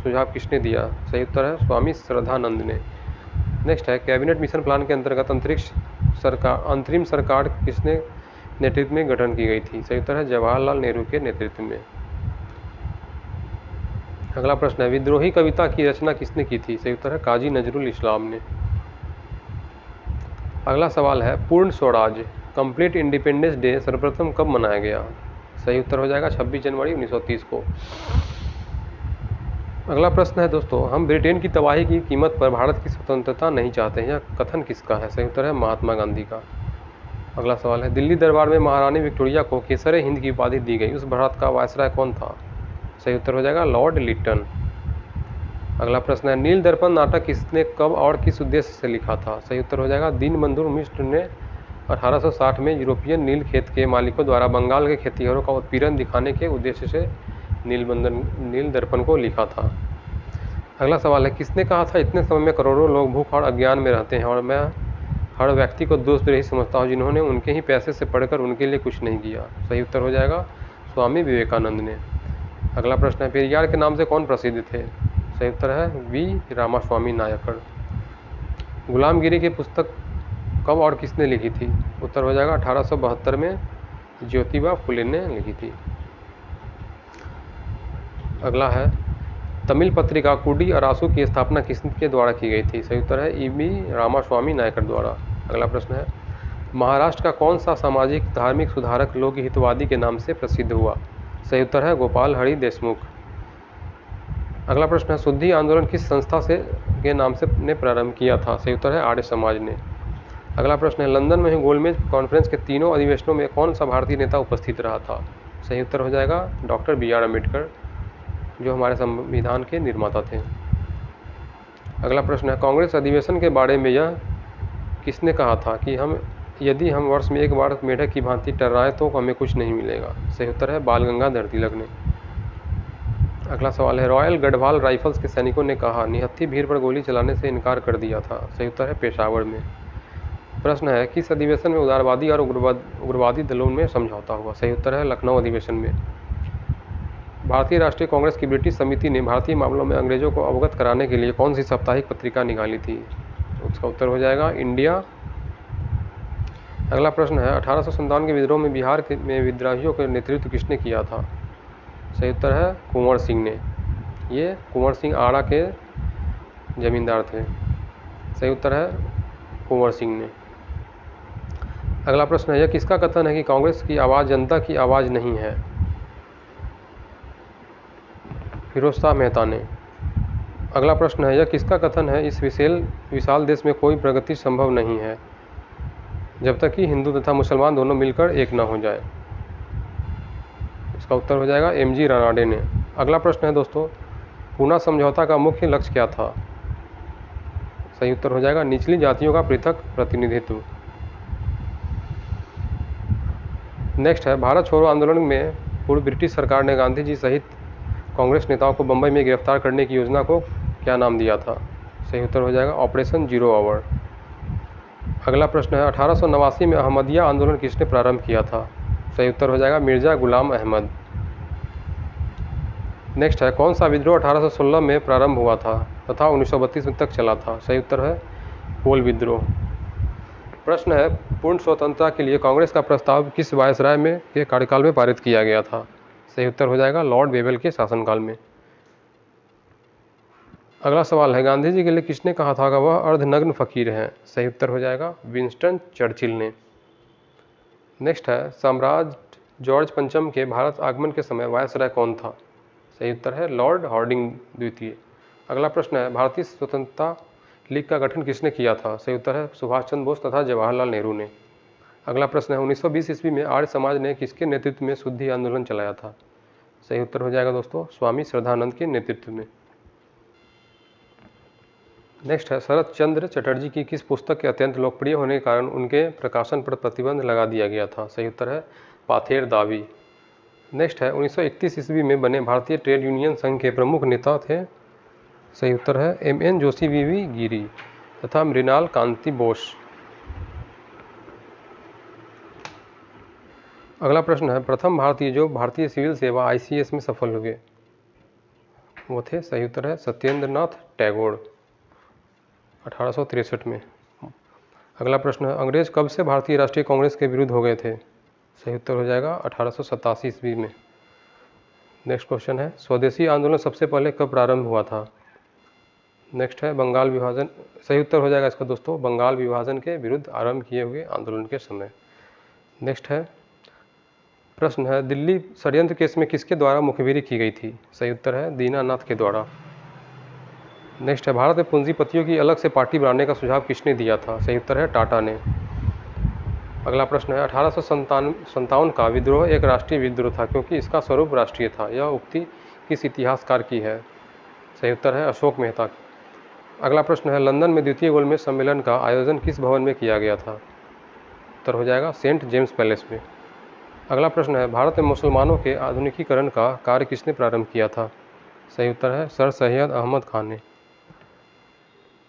सुझाव किसने दिया? सही उत्तर है स्वामी श्रद्धानंद ने। नेक्स्ट है, कैबिनेट मिशन प्लान के अंतर्गत अंतरिम सरकार किसने नेतृत्व में गठन की गई थी? सही उत्तर है जवाहरलाल नेहरू के नेतृत्व में। अगला प्रश्न है, विद्रोही कविता की रचना किसने की थी? सही उत्तर है काजी नजरुल इस्लाम ने। अगला सवाल है, पूर्ण स्वराज कंप्लीट इंडिपेंडेंस डे सर्वप्रथम कब मनाया गया? सही उत्तर हो जाएगा 26 जनवरी 1930 को। अगला प्रश्न है दोस्तों, हम ब्रिटेन की तबाही की कीमत पर भारत की स्वतंत्रता नहीं चाहते हैं, यह कथन किसका है? सही उत्तर है महात्मा गांधी का। अगला सवाल है, दिल्ली दरबार में महारानी विक्टोरिया को केसर हिंद की उपाधि दी गई, उस भारत का वायसराय कौन था? सही उत्तर हो जाएगा लॉर्ड लिटन। अगला प्रश्न है, नील दर्पण नाटक किसने कब और किस उद्देश्य से लिखा था? सही उत्तर हो जाएगा दीनबंधु मिश्र ने 1860 में यूरोपियन नील खेत के मालिकों द्वारा बंगाल के खेतिहरों का उत्पीड़न दिखाने के उद्देश्य से नील दर्पण को लिखा था। अगला सवाल है, किसने कहा था इतने समय में करोड़ों लोग भूख और अज्ञान में रहते हैं और मैं हर व्यक्ति को दोस्त ही समझता हूँ जिन्होंने उनके ही पैसे से पढ़कर उनके लिए कुछ नहीं किया? सही उत्तर हो जाएगा स्वामी विवेकानंद ने। अगला प्रश्न है, पेरियार के नाम से कौन प्रसिद्ध थे? सही उत्तर है वी रामास्वामी नायकर। गुलामगिरी की पुस्तक कब और किसने लिखी थी? उत्तर हो जाएगा 1872 में ज्योतिबा फुले ने लिखी थी। अगला है, तमिल पत्रिका कुडी अरासू की स्थापना किसके द्वारा की गई थी? सही उत्तर है वी रामास्वामी नायकर द्वारा। अगला प्रश्न है, महाराष्ट्र का कौन सा सामाजिक धार्मिक सुधारक लोकहितवादी के नाम से प्रसिद्ध हुआ? सही उत्तर है गोपाल हरि देशमुख। अगला प्रश्न है, शुद्धि आंदोलन किस संस्था से के नाम से ने प्रारंभ किया था? सही उत्तर है आर्य समाज ने। अगला प्रश्न है, लंदन में हुई गोलमेज कॉन्फ्रेंस के तीनों अधिवेशनों में कौन सा भारतीय नेता उपस्थित रहा था? सही उत्तर हो जाएगा डॉक्टर बी आर अम्बेडकर, जो हमारे संविधान के निर्माता थे। अगला प्रश्न है, कांग्रेस अधिवेशन के बारे में यह किसने कहा था कि यदि हम वर्ष में एक बार मेढक की भांति टर्राएं तो हमें कुछ नहीं मिलेगा? सही उत्तर है बाल गंगाधर तिलक ने। अगला सवाल है, रॉयल गढ़वाल राइफल्स के सैनिकों ने कहा निहत्थी भीड़ पर गोली चलाने से इनकार कर दिया था? सही उत्तर है पेशावर में। प्रश्न है, किस अधिवेशन में उदारवादी और उग्रवादी दलों में समझौता हुआ? सही उत्तर है लखनऊ अधिवेशन में। भारतीय राष्ट्रीय कांग्रेस की ब्रिटिश समिति ने भारतीय मामलों में अंग्रेजों को अवगत कराने के लिए कौन सी साप्ताहिक पत्रिका निकाली थी? उसका उत्तर हो जाएगा इंडिया। अगला प्रश्न है, 1857 के विद्रोह में बिहार में विद्रोहियों का नेतृत्व किसने किया था? सही उत्तर है कुंवर सिंह ने। ये कुंवर सिंह आड़ा के जमींदार थे। सही उत्तर है कुंवर सिंह ने। अगला प्रश्न है, यह किसका कथन है कि कांग्रेस की आवाज़ जनता की आवाज़ नहीं है? फिरोज शाह मेहता ने। अगला प्रश्न है, यह किसका कथन है इस विशाल देश में कोई प्रगति संभव नहीं है जब तक कि हिंदू तथा मुसलमान दोनों मिलकर एक न हो जाए? इसका उत्तर हो जाएगा एमजी रानाडे ने। अगला प्रश्न है दोस्तों, पूना समझौता का मुख्य लक्ष्य क्या था? सही उत्तर हो जाएगा निचली जातियों का पृथक प्रतिनिधित्व। नेक्स्ट है, भारत छोड़ो आंदोलन में पूर्व ब्रिटिश सरकार ने गांधी जी सहित कांग्रेस नेताओं को बंबई में गिरफ्तार करने की योजना को क्या नाम दिया था? सही उत्तर हो जाएगा ऑपरेशन जीरो आवर। अगला प्रश्न है, 1889 में अहमदिया आंदोलन किसने प्रारंभ किया था? सही उत्तर हो जाएगा मिर्जा गुलाम अहमद। नेक्स्ट है, कौन सा विद्रोह 1816 में प्रारंभ हुआ था तथा 1932 तक चला था? सही उत्तर है कोल विद्रोह। प्रश्न है, पूर्ण स्वतंत्रता के लिए कांग्रेस का प्रस्ताव किस वायसराय में के कार्यकाल में पारित किया गया था? सही उत्तर हो जाएगा लॉर्ड वेवेल के शासनकाल में। अगला सवाल है, गांधी जी के लिए किसने कहा था कि वह अर्धनग्न फकीर हैं? सही उत्तर हो जाएगा विंस्टन चर्चिल ने। नेक्स्ट है, साम्राज्य जॉर्ज पंचम के भारत आगमन के समय वायसराय कौन था? सही उत्तर है लॉर्ड हार्डिंग द्वितीय। अगला प्रश्न है, भारतीय स्वतंत्रता लीग का गठन किसने किया था? सही उत्तर है सुभाष चंद्र बोस तथा जवाहरलाल नेहरू ने। अगला प्रश्न है, 1920 ईस्वी में आर्य समाज ने किसके नेतृत्व में शुद्धि आंदोलन चलाया था? सही उत्तर हो जाएगा दोस्तों स्वामी श्रद्धानंद के नेतृत्व में। नेक्स्ट है, शरत चंद्र चटर्जी की किस पुस्तक के अत्यंत लोकप्रिय होने के कारण उनके प्रकाशन पर प्रतिबंध लगा दिया गया था? सही उत्तर है पाथेर दावी। नेक्स्ट है, 1931 ईस्वी में बने भारतीय ट्रेड यूनियन संघ के प्रमुख नेता थे? सही उत्तर है MN जोशी, VV गिरी तथा मृणाल कांति बोस। अगला प्रश्न है, प्रथम भारतीय जो भारतीय सिविल सेवा ICS में सफल हुए वो थे? सही उत्तर है सत्येंद्र नाथ टैगोर 1863 में। अगला प्रश्न है, अंग्रेज कब से भारतीय राष्ट्रीय कांग्रेस के विरुद्ध हो गए थे? सही उत्तर हो जाएगा 1887 ईस्वी में। नेक्स्ट क्वेश्चन है, स्वदेशी आंदोलन सबसे पहले कब प्रारंभ हुआ था? नेक्स्ट है बंगाल विभाजन। सही उत्तर हो जाएगा इसका दोस्तों बंगाल विभाजन के विरुद्ध आरंभ किए हुए आंदोलन के समय। नेक्स्ट है प्रश्न है, दिल्ली षड्यंत्र केस में किसके द्वारा मुखबिरी की गई थी? सही उत्तर है दीनानाथ के द्वारा। नेक्स्ट है, भारत में पूंजीपतियों की अलग से पार्टी बनाने का सुझाव किसने दिया था? सही उत्तर है टाटा ने। अगला प्रश्न है, 1857 का विद्रोह एक राष्ट्रीय विद्रोह था क्योंकि इसका स्वरूप राष्ट्रीय था। यह उक्ति किस इतिहासकार की है? सही उत्तर है अशोक मेहता। अगला प्रश्न है, लंदन में द्वितीय गोलमेज सम्मेलन का आयोजन किस भवन में किया गया था? उत्तर हो जाएगा सेंट जेम्स पैलेस में। अगला प्रश्न है, भारत में मुसलमानों के आधुनिकीकरण का कार्य किसने प्रारंभ किया था? सही उत्तर है सर सैयद अहमद खान ने।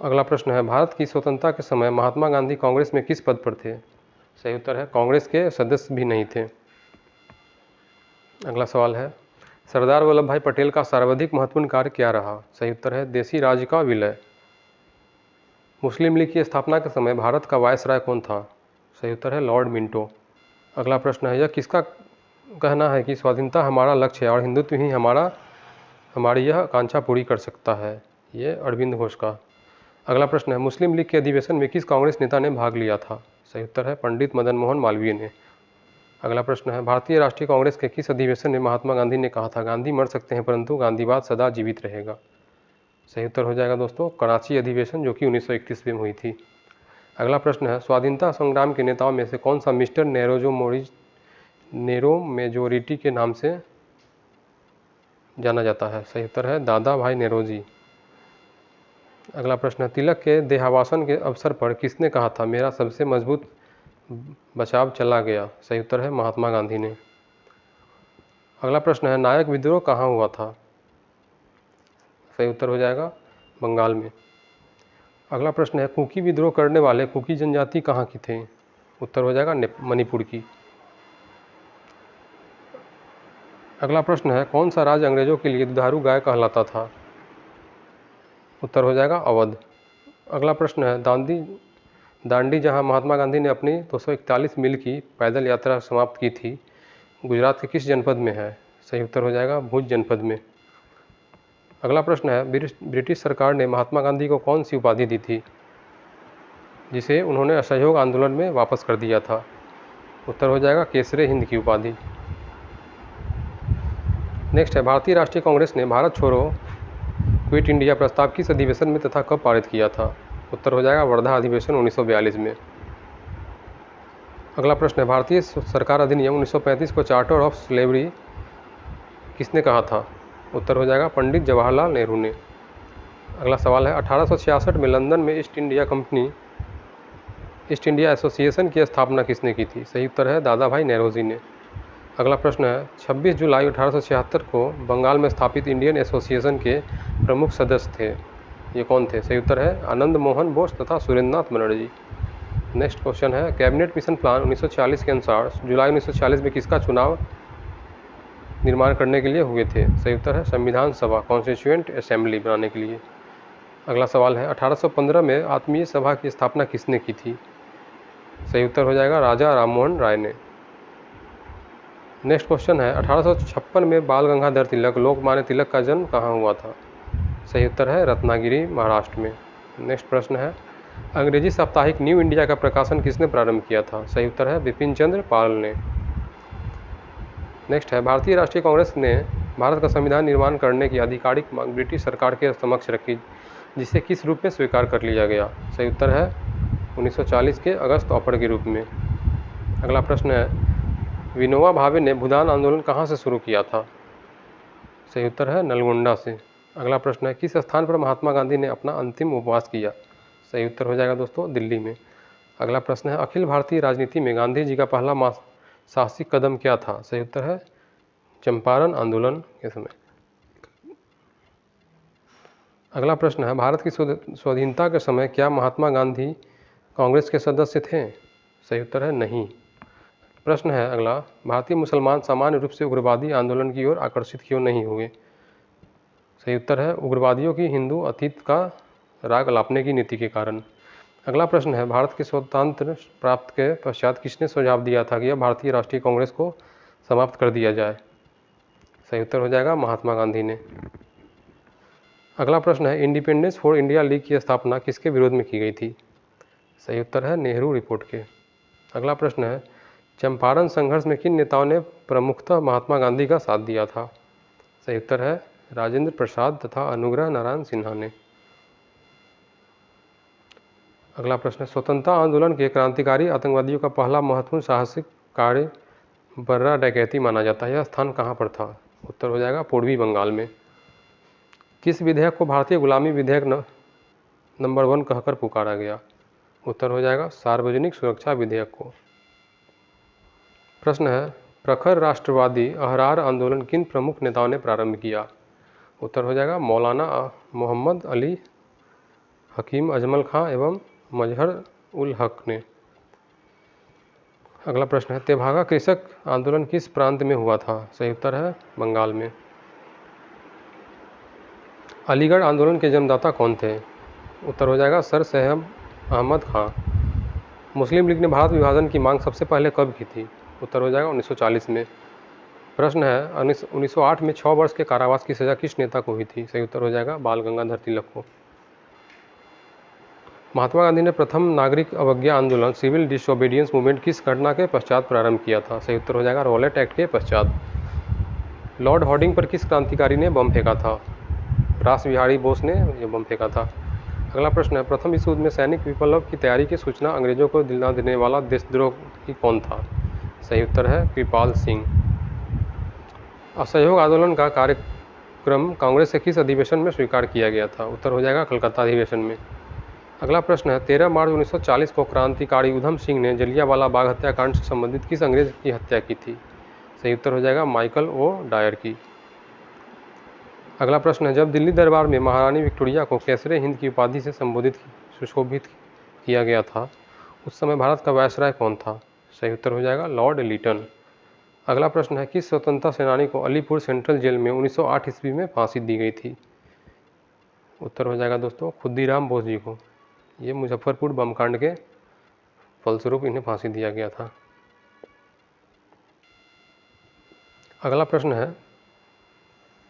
अगला प्रश्न है, भारत की स्वतंत्रता के समय महात्मा गांधी कांग्रेस में किस पद पर थे? सही उत्तर है कांग्रेस के सदस्य भी नहीं थे। अगला सवाल है, सरदार वल्लभ भाई पटेल का सर्वाधिक महत्वपूर्ण कार्य क्या रहा? सही उत्तर है देसी राज्य का विलय। मुस्लिम लीग की स्थापना के समय भारत का वायसराय कौन था? सही उत्तर है लॉर्ड मिंटो। अगला प्रश्न है, यह किसका कहना है कि स्वाधीनता हमारा लक्ष्य है और हिंदुत्व ही हमारी यह आकांक्षा पूरी कर सकता है? ये अरविंद घोष का। अगला प्रश्न है, मुस्लिम लीग के अधिवेशन में किस कांग्रेस नेता ने भाग लिया था? सही उत्तर है पंडित मदन मोहन मालवीय ने। अगला प्रश्न है, भारतीय राष्ट्रीय कांग्रेस के किस अधिवेशन में महात्मा गांधी ने कहा था गांधी मर सकते हैं परंतु गांधीवाद सदा जीवित रहेगा? सही उत्तर हो जाएगा दोस्तों कराची अधिवेशन जो कि 1931 में हुई थी। अगला प्रश्न है, स्वाधीनता संग्राम के नेताओं में से कौन सा मिस्टर नेरो मेजोरिटी के नाम से जाना जाता है? सही उत्तर है दादा भाई नेरोजी। अगला प्रश्न है, तिलक के देहावसान के अवसर पर किसने कहा था मेरा सबसे मजबूत बचाव चला गया? सही उत्तर है महात्मा गांधी ने। अगला प्रश्न है, नायक विद्रोह कहाँ हुआ था? सही उत्तर हो जाएगा बंगाल में। अगला प्रश्न है, कुकी विद्रोह करने वाले कुकी जनजाति कहाँ की थे? उत्तर हो जाएगा मणिपुर की। अगला प्रश्न है, कौन सा राज्य अंग्रेजों के लिए दुधारू गाय कहलाता था? उत्तर हो जाएगा अवध। अगला प्रश्न है, दांडी जहां महात्मा गांधी ने अपनी 241 मील की पैदल यात्रा समाप्त की थी गुजरात के किस जनपद में है? सही उत्तर हो जाएगा भुज जनपद में। अगला प्रश्न है, ब्रिटिश सरकार ने महात्मा गांधी को कौन सी उपाधि दी थी जिसे उन्होंने असहयोग आंदोलन में वापस कर दिया था? उत्तर हो जाएगा केसरे हिंद की उपाधि। नेक्स्ट है, भारतीय राष्ट्रीय कांग्रेस ने भारत छोड़ो क्विट इंडिया प्रस्ताव किस अधिवेशन में तथा कब पारित किया था? उत्तर हो जाएगा वर्धा अधिवेशन 1942 में। अगला प्रश्न है, भारतीय सरकार अधिनियम 1935 को चार्टर ऑफ स्लेवरी किसने कहा था? उत्तर हो जाएगा पंडित जवाहरलाल नेहरू ने। अगला सवाल है, 1866 में लंदन में ईस्ट इंडिया एसोसिएशन की स्थापना किसने की थी? सही उत्तर है दादा भाई नेरोजी ने। अगला प्रश्न है, 26 जुलाई 1876 को बंगाल में स्थापित इंडियन एसोसिएशन के प्रमुख सदस्य थे, ये कौन थे? सही उत्तर है आनंद मोहन बोस तथा सुरेंद्रनाथ बनर्जी। नेक्स्ट क्वेश्चन है, कैबिनेट मिशन प्लान 1940 के अनुसार जुलाई 1940 में किसका चुनाव निर्माण करने के लिए हुए थे? सही उत्तर है संविधान सभा कॉन्स्टिट्यूएंट असेंबली बनाने के लिए। अगला सवाल है, 1815 में आत्मीय सभा की स्थापना किसने की थी? सही उत्तर हो जाएगा राजा राममोहन राय ने। नेक्स्ट क्वेश्चन है, 1856 में बाल गंगाधर तिलक लोकमान्य तिलक का जन्म कहाँ हुआ था? सही उत्तर है रत्नागिरी, महाराष्ट्र में। नेक्स्ट प्रश्न है, अंग्रेजी साप्ताहिक न्यू इंडिया का प्रकाशन किसने प्रारंभ किया था? सही उत्तर है बिपिन चंद्र पाल ने। नेक्स्ट है, भारतीय राष्ट्रीय कांग्रेस ने भारत का संविधान निर्माण करने की आधिकारिक मांग ब्रिटिश सरकार के समक्ष रखी, जिसे किस रूप में स्वीकार कर लिया गया? सही उत्तर है 1940 के अगस्त ऑफर के रूप में। अगला प्रश्न है, विनोबा भावे ने भूदान आंदोलन कहाँ से शुरू किया था? सही उत्तर है नलगोंडा से। अगला प्रश्न है, किस स्थान पर महात्मा गांधी ने अपना अंतिम उपवास किया? सही उत्तर हो जाएगा दोस्तों दिल्ली में। अगला प्रश्न है, अखिल भारतीय राजनीति में गांधी जी का पहला साहसिक कदम क्या था? सही उत्तर है चंपारण आंदोलन के समय। अगला प्रश्न है, भारत की स्वाधीनता के समय क्या महात्मा गांधी कांग्रेस के सदस्य थे? सही उत्तर है नहीं। प्रश्न है अगला, भारतीय मुसलमान सामान्य रूप से उग्रवादी आंदोलन की ओर आकर्षित क्यों नहीं हुए? सही उत्तर है उग्रवादियों की हिंदू अतीत का राग अलापने की नीति के कारण। अगला प्रश्न है, भारत के स्वतंत्र प्राप्त के पश्चात किसने सुझाव दिया था कि यह भारतीय राष्ट्रीय कांग्रेस को समाप्त कर दिया जाए? सही उत्तर हो जाएगा महात्मा गांधी ने। अगला प्रश्न है, इंडिपेंडेंस फॉर इंडिया लीग की स्थापना किसके विरोध में की गई थी? सही उत्तर है नेहरू रिपोर्ट के। अगला प्रश्न है, चंपारण संघर्ष में किन नेताओं ने प्रमुखतः महात्मा गांधी का साथ दिया था? सही उत्तर है राजेंद्र प्रसाद तथा अनुग्रह नारायण सिन्हा ने। अगला प्रश्न है, स्वतंत्रता आंदोलन के क्रांतिकारी आतंकवादियों का पहला महत्वपूर्ण साहसिक कार्य बर्रा डकैती माना जाता है, यह स्थान कहाँ पर था? उत्तर हो जाएगा पूर्वी बंगाल में। किस विधेयक को भारतीय गुलामी विधेयक नंबर 1 कहकर पुकारा गया? उत्तर हो जाएगा सार्वजनिक सुरक्षा विधेयक को। प्रश्न है, प्रखर राष्ट्रवादी अहरार आंदोलन किन प्रमुख नेताओं ने प्रारंभ किया? उत्तर हो जाएगा मौलाना मोहम्मद अली, हकीम अजमल खां एवं मजहर उल हक ने। अगला प्रश्न है, तेभागा कृषक आंदोलन किस प्रांत में हुआ था? सही उत्तर है बंगाल में। अलीगढ़ आंदोलन के जन्मदाता कौन थे? उत्तर हो जाएगा सर सैयद अहमद खां। मुस्लिम लीग ने भारत विभाजन की मांग सबसे पहले कब की थी? उत्तर हो जाएगा 1940 में। प्रश्न है, 1908 में 6 वर्ष के कारावास की सजा किस नेता को हुई थी? सही उत्तर हो जाएगा बाल गंगाधर तिलक को। महात्मा गांधी ने प्रथम नागरिक अवज्ञा आंदोलन सिविल डिसोबीडियंस मूवमेंट किस घटना के पश्चात प्रारंभ किया था? सही उत्तर हो जाएगा रॉलेट एक्ट के पश्चात। लॉर्ड हॉर्डिंग पर किस क्रांतिकारी ने बम फेंका था? रास बिहारी बोस ने यह बम फेंका था। अगला प्रश्न है, प्रथम विश्व युद्ध में सैनिक विप्लव की तैयारी की सूचना अंग्रेजों को दिला देने वाला देशद्रोही कौन था? सही उत्तर है कृपाल सिंह। असहयोग आंदोलन का कार्यक्रम कांग्रेस के किस अधिवेशन में स्वीकार किया गया था? उत्तर हो जाएगा कलकत्ता अधिवेशन में। अगला प्रश्न है, 13 मार्च 1940 को क्रांतिकारी उधम सिंह ने जलियांवाला बाग हत्याकांड से संबंधित किस अंग्रेज की हत्या की थी? सही उत्तर हो जाएगा माइकल ओ डायर की। अगला प्रश्न है, जब दिल्ली दरबार में महारानी विक्टोरिया को कैसरे हिंद की उपाधि से सुशोभित किया गया था, उस समय भारत का वायसराय कौन था? सही उत्तर हो जाएगा लॉर्ड लिटन। अगला प्रश्न है, किस स्वतंत्रता सेनानी को अलीपुर सेंट्रल जेल में 1908 ईस्वी में फांसी दी गई थी? उत्तर हो जाएगा दोस्तों खुद्दीराम बोस जी को। ये मुजफ्फरपुर बम कांड के फलस्वरूप इन्हें फांसी दिया गया था। अगला प्रश्न है,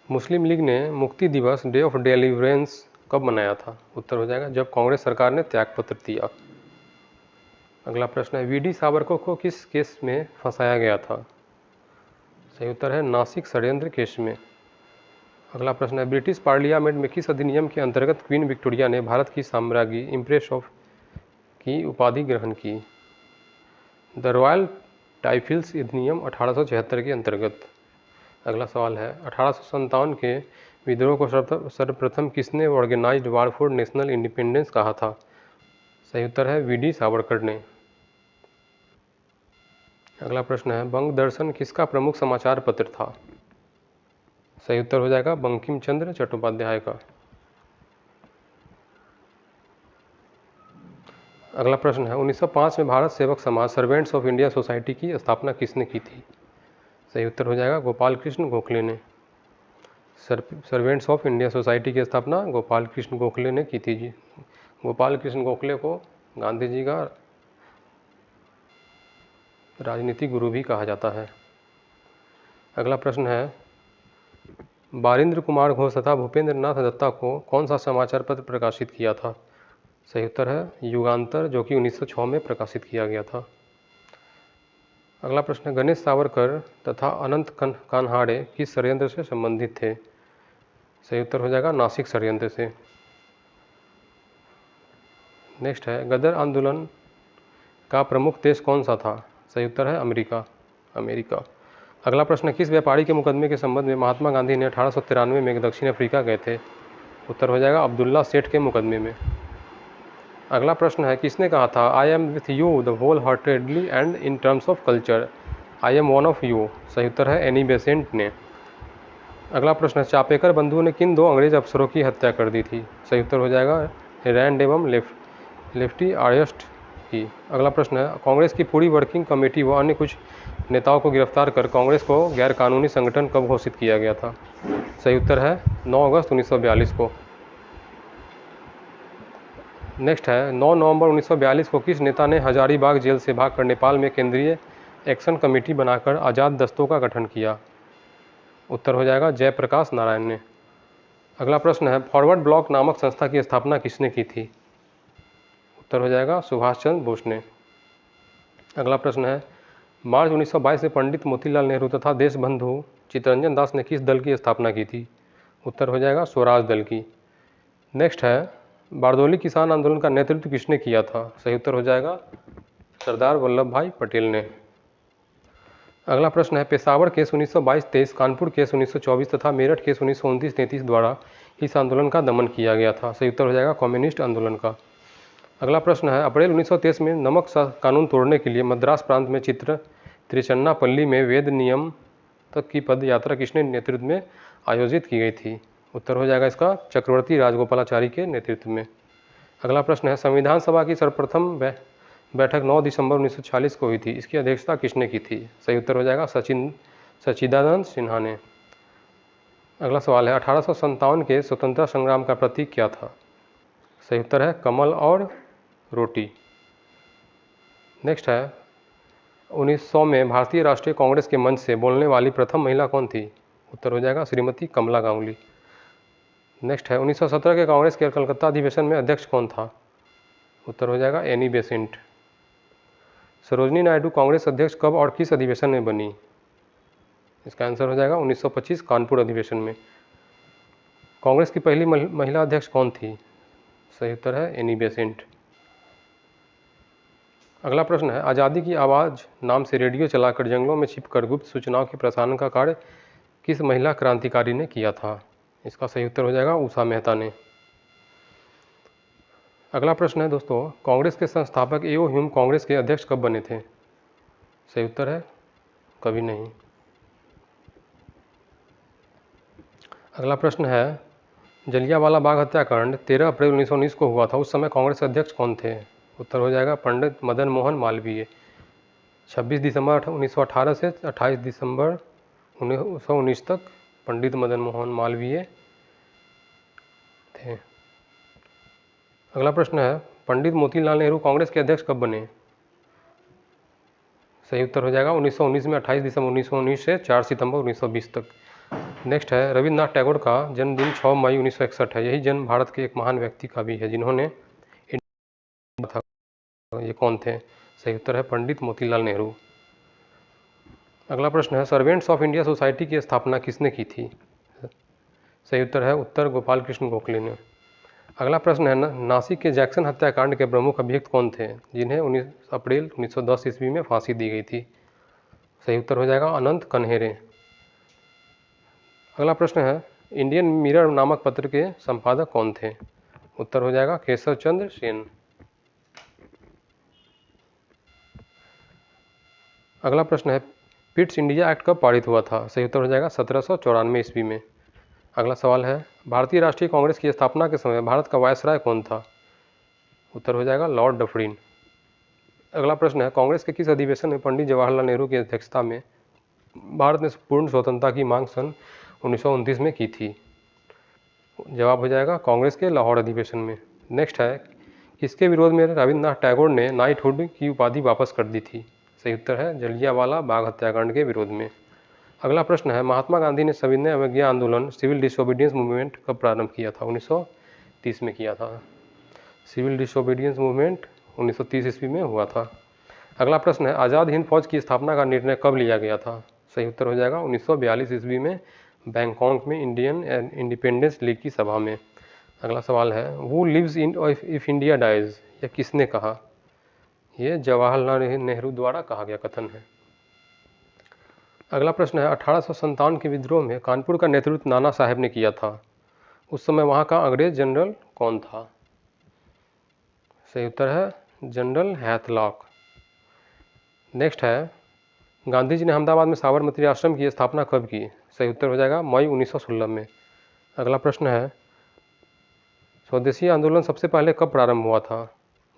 मुस्लिम लीग ने मुक्ति दिवस डे ऑफ डिलीवरेंस कब मनाया था? उत्तर हो जाएगा जब कांग्रेस सरकार ने त्यागपत्र दिया। अगला प्रश्न है, वीडी सावरकर को किस केस में फंसाया गया था? सही उत्तर है नासिक षड्यंत्र केस में। अगला प्रश्न है, ब्रिटिश पार्लियामेंट में किस अधिनियम के अंतर्गत क्वीन विक्टोरिया ने भारत की साम्राज्ञी इम्प्रेस ऑफ की उपाधि ग्रहण की? द रॉयल टाइफिल्स अधिनियम 1876 के अंतर्गत। अगला सवाल है, 1857 के विद्रोह को सर्वप्रथम किसने organised war for national independence कहा था? सही उत्तर है वीडी सावरकर ने। अगला प्रश्न है, बंग दर्शन किसका प्रमुख समाचार पत्र था? सही उत्तर हो जाएगा बंकिम चंद्र चट्टोपाध्याय का। अगला प्रश्न है, 1905 में भारत सेवक समाज सर्वेंट्स ऑफ इंडिया सोसाइटी की स्थापना किसने की थी? सही उत्तर हो जाएगा गोपाल कृष्ण गोखले ने। सर्वेंट्स ऑफ इंडिया सोसाइटी की स्थापना गोपाल कृष्ण गोखले ने की थी जी। गोपाल कृष्ण गोखले को गांधी जी का राजनीतिक गुरु भी कहा जाता है। अगला प्रश्न है, बारिंद्र कुमार घोष तथा भूपेंद्र नाथ दत्ता को कौन सा समाचार पत्र प्रकाशित किया था? सही उत्तर है युगांतर, जो कि 1906 में प्रकाशित किया गया था। अगला प्रश्न है, गणेश सावरकर तथा अनंत कान्हाड़े किस षड्यंत्र से संबंधित थे? सही उत्तर हो जाएगा नासिक षड्यंत्र से। नेक्स्ट है, गदर आंदोलन का प्रमुख देश कौन सा था? सही उत्तर है अमेरिका। अगला प्रश्न, किस व्यापारी के मुकदमे के संबंध में महात्मा गांधी ने 1893 में दक्षिण अफ्रीका गए थे? उत्तर हो जाएगा अब्दुल्ला सेठ के मुकदमे में। अगला प्रश्न है, किसने कहा था I am with you the whole heartedly and in terms of culture I am one of you? सही उत्तर है एनी बेसेंट ने। अगला प्रश्न है, चापेकर बंधुओं ने किन 2 अंग्रेज अफसरों की हत्या कर दी थी? सही उत्तर हो जाएगा रैंड एवं लेफ्टी आर्यस्ट की। अगला प्रश्न है, कांग्रेस की पूरी वर्किंग कमेटी व अन्य कुछ नेताओं को गिरफ्तार कर कांग्रेस को गैरकानूनी संगठन कब घोषित किया गया था? सही उत्तर है 9 अगस्त 1942 को। नेक्स्ट है, 9 नवंबर 1942 को किस नेता ने हजारीबाग जेल से भागकर नेपाल में केंद्रीय एक्शन कमेटी बनाकर आज़ाद दस्तों का गठन किया? उत्तर हो जाएगा जयप्रकाश नारायण ने। अगला प्रश्न है, फॉरवर्ड ब्लॉक नामक संस्था की स्थापना किसने की थी? उत्तर हो जाएगा सुभाष चंद्र बोस ने। अगला प्रश्न है, मार्च 1922 में पंडित मोतीलाल नेहरू तथा देशबंधु चित्तरंजन दास ने किस दल की स्थापना की थी? उत्तर हो जाएगा स्वराज दल की। नेक्स्ट है, बारदौली किसान आंदोलन का नेतृत्व किसने किया था? सही उत्तर हो जाएगा सरदार वल्लभ भाई पटेल ने। अगला प्रश्न है, पेशावर केस 1922-23, कानपुर केस 1924 तथा मेरठ केस 1929-33 द्वारा इस आंदोलन का दमन किया गया था? सही उत्तर हो जाएगा कम्युनिस्ट आंदोलन का। अगला प्रश्न है, अप्रैल 1923 में नमक कानून तोड़ने के लिए मद्रास प्रांत में त्रिचन्नापल्ली में वेद नियम तक की पद यात्रा किसने नेतृत्व में आयोजित की गई थी? उत्तर हो जाएगा इसका चक्रवर्ती राजगोपालाचारी के नेतृत्व में। अगला प्रश्न है, संविधान सभा की सर्वप्रथम बैठक 9 दिसंबर 1946 को हुई थी, इसकी अध्यक्षता किसने की थी? सही उत्तर हो जाएगा सच्चिदानंद सिन्हा ने। अगला सवाल है, 1857 के स्वतंत्रता संग्राम का प्रतीक क्या था? सही उत्तर है कमल और रोटी। नेक्स्ट है, 1900 में भारतीय राष्ट्रीय कांग्रेस के मंच से बोलने वाली प्रथम महिला कौन थी? उत्तर हो जाएगा श्रीमती कमला गांगुली। नेक्स्ट है, 1917 के कांग्रेस के कलकत्ता अधिवेशन में अध्यक्ष कौन था? उत्तर हो जाएगा एनी बेसेंट। सरोजनी नायडू कांग्रेस अध्यक्ष कब और किस अधिवेशन में बनी? इसका आंसर हो जाएगा 1925 कानपुर अधिवेशन में। कांग्रेस की पहली महिला अध्यक्ष कौन थी? सही उत्तर है एनी बेसेंट। अगला प्रश्न है, आज़ादी की आवाज़ नाम से रेडियो चलाकर जंगलों में छिपकर गुप्त सूचनाओं के प्रसारण का कार्य किस महिला क्रांतिकारी ने किया था? इसका सही उत्तर हो जाएगा उषा मेहता ने। अगला प्रश्न है दोस्तों, कांग्रेस के संस्थापक ए.ओ. ह्यूम कांग्रेस के अध्यक्ष कब बने थे? सही उत्तर है कभी नहीं। अगला प्रश्न है, जलियांवाला बाग हत्याकांड 13 अप्रैल 1919 को हुआ था, उस समय कांग्रेस अध्यक्ष कौन थे? उत्तर हो जाएगा पंडित मदन मोहन मालवीय। 26 दिसंबर 1918 से 28 दिसंबर 1919 तक पंडित मदन मोहन मालवीय थे। अगला प्रश्न है, पंडित मोतीलाल नेहरू कांग्रेस के अध्यक्ष कब बने? सही उत्तर हो जाएगा 1919 में 28 दिसंबर 1919 से 4 सितंबर 1920 तक। नेक्स्ट है, रविन्द्रनाथ टैगोर का जन्मदिन 6 मई 1961 है, यही जन्म भारत के एक महान व्यक्ति का भी है जिन्होंने था, ये कौन थे? सही उत्तर है पंडित मोतीलाल नेहरू। अगला प्रश्न है, सर्वेंट्स ऑफ इंडिया सोसाइटी की स्थापना किसने की थी? सही उत्तर है उत्तर गोपाल कृष्ण गोखले ने। अगला प्रश्न है, नासिक के जैक्सन हत्याकांड के प्रमुख अभियुक्त कौन थे जिन्हें 19 अप्रैल 1910 ईस्वी में फांसी दी गई थी? सही उत्तर हो जाएगा अनंत कन्हेरे। अगला प्रश्न है, इंडियन मिरर नामक पत्र के संपादक कौन थे? उत्तर हो जाएगा केशव चंद्र सेन। अगला प्रश्न है, पिट्स इंडिया एक्ट कब पारित हुआ था? सही उत्तर हो जाएगा 1794 ईस्वी में। अगला सवाल है, भारतीय राष्ट्रीय कांग्रेस की स्थापना के समय भारत का वायसराय कौन था? उत्तर हो जाएगा लॉर्ड डफरिन। अगला प्रश्न है, कांग्रेस के किस अधिवेशन में पंडित जवाहरलाल नेहरू की अध्यक्षता में भारत ने पूर्ण स्वतंत्रता की मांग सन 1929 में की थी? जवाब हो जाएगा कांग्रेस के लाहौर अधिवेशन में। नेक्स्ट है, किसके विरोध में रविन्द्रनाथ टैगोर ने नाइटहुड की उपाधि वापस कर दी थी? सही उत्तर है जलियांवाला बाग हत्याकांड के विरोध में। अगला प्रश्न है महात्मा गांधी ने सविनय अवज्ञा आंदोलन सिविल डिसोबीडियंस मूवमेंट कब प्रारंभ किया था? 1930 में किया था। सिविल डिसोबीडियंस मूवमेंट 1930 ईस्वी में हुआ था। अगला प्रश्न है आज़ाद हिंद फौज की स्थापना का निर्णय कब लिया गया था? सही उत्तर हो जाएगा 1942 ईस्वी में बैंकॉक में इंडियन इंडिपेंडेंस लीग की सभा में। अगला सवाल है who lives in if India dies, यह किसने कहा? यह जवाहरलाल नेहरू द्वारा कहा गया कथन है। अगला प्रश्न है 1857 के विद्रोह में कानपुर का नेतृत्व नाना साहेब ने किया था। उस समय वहाँ का अंग्रेज जनरल कौन था? सही उत्तर है जनरल हैथलॉक। नेक्स्ट है गांधी जी ने अहमदाबाद में साबरमती आश्रम की स्थापना कब की? सही उत्तर हो जाएगा मई 1916 में। अगला प्रश्न है स्वदेशी आंदोलन सबसे पहले कब प्रारंभ हुआ था?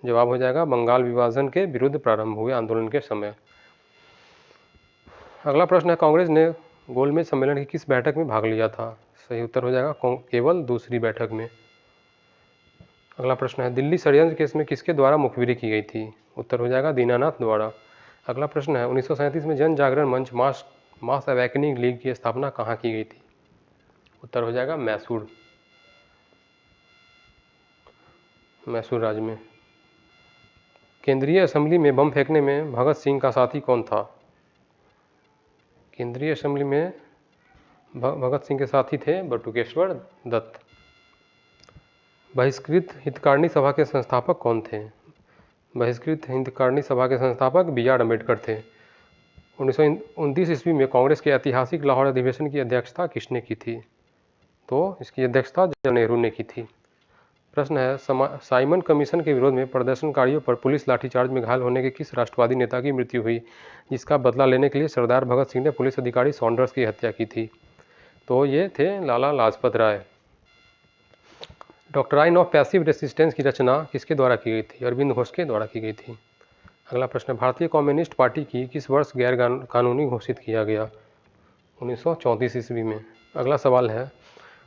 जवाब हो जाएगा बंगाल विभाजन के विरुद्ध प्रारंभ हुए आंदोलन के समय। अगला प्रश्न है कांग्रेस ने गोलमेज सम्मेलन की किस बैठक में भाग लिया था? सही उत्तर हो जाएगा केवल दूसरी बैठक में। अगला प्रश्न है दिल्ली षड्यंत्र केस में किसके द्वारा मुखबिरी की गई थी? उत्तर हो जाएगा दीनानाथ द्वारा। अगला प्रश्न है 1937 में जन जागरण मंच मास अवेकनिंग लीग की स्थापना कहाँ की गई थी? उत्तर हो जाएगा मैसूर राज्य में। केंद्रीय असेंबली में बम फेंकने में भगत सिंह का साथी कौन था? केंद्रीय असेंबली में भगत सिंह के साथी थे बटुकेश्वर दत्त। बहिष्कृत हितकारिणी सभा के संस्थापक कौन थे? बहिष्कृत हितकारिणी सभा के संस्थापक B.R. अम्बेडकर थे। 1929 ईस्वी में कांग्रेस के ऐतिहासिक लाहौर अधिवेशन की अध्यक्षता किसने की थी? तो इसकी अध्यक्षता जवाहरलाल नेहरू ने की थी। प्रश्न है साइमन कमीशन के विरोध में प्रदर्शनकारियों पर पुलिस लाठीचार्ज में घायल होने के किस राष्ट्रवादी नेता की मृत्यु हुई, जिसका बदला लेने के लिए सरदार भगत सिंह ने पुलिस अधिकारी सॉन्डर्स की हत्या की थी? तो ये थे Lala Lajpat Rai. Doctrine of passive resistance की रचना किसके द्वारा की गई थी? अरविंद घोष के द्वारा की गई थी। अगला प्रश्न भारतीय कम्युनिस्ट पार्टी की किस वर्ष गैर कानूनी घोषित किया गया? 1934 ईस्वी में। अगला सवाल है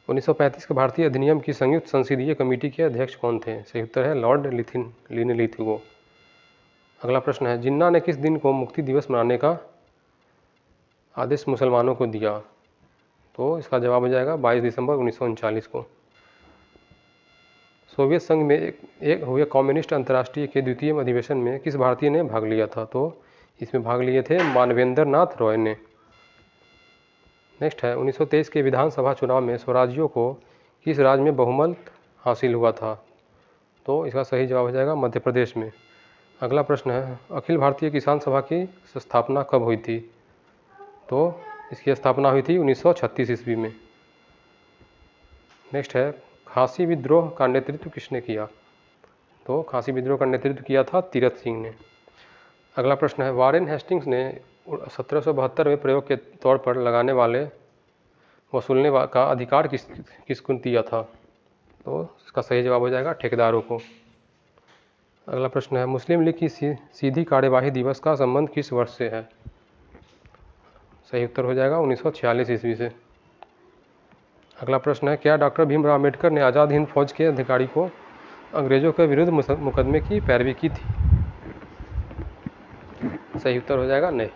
1935 के भारतीय अधिनियम की संयुक्त संसदीय कमेटी के अध्यक्ष कौन थे? सही उत्तर है लॉर्ड लिनलिथगो। अगला प्रश्न है जिन्ना ने किस दिन को मुक्ति दिवस मनाने का आदेश मुसलमानों को दिया? तो इसका जवाब हो जाएगा 22 दिसंबर 1939 को। सोवियत संघ में एक हुए कम्युनिस्ट अंतर्राष्ट्रीय के द्वितीय अधिवेशन में किस भारतीय ने भाग लिया था? तो इसमें भाग लिए थे मानवेंद्र नाथ रॉय ने। नेक्स्ट है 1923 के विधानसभा चुनाव में स्वराज्यों को किस राज्य में बहुमत हासिल हुआ था? तो इसका सही जवाब हो जाएगा मध्य प्रदेश में। अगला प्रश्न है अखिल भारतीय किसान सभा की स्थापना कब हुई थी? तो इसकी स्थापना हुई थी 1936 ईस्वी में। नेक्स्ट है खासी विद्रोह का नेतृत्व किसने किया? तो खासी विद्रोह का नेतृत्व किया था तीरथ सिंह ने। अगला प्रश्न है वारेन हेस्टिंग्स ने 1772 में प्रयोग के तौर पर लगाने वाले वसूलने का अधिकार किसको दिया था? तो इसका सही जवाब हो जाएगा ठेकेदारों को। अगला प्रश्न है मुस्लिम लीग की सीधी कार्यवाही दिवस का संबंध किस वर्ष से है? सही उत्तर हो जाएगा 1946 ईस्वी से। अगला प्रश्न है क्या डॉक्टर भीमराव अम्बेडकर ने आज़ाद हिंद फौज के अधिकारी को अंग्रेजों के विरुद्ध मुकदमे की पैरवी की थी? सही उत्तर हो जाएगा नहीं।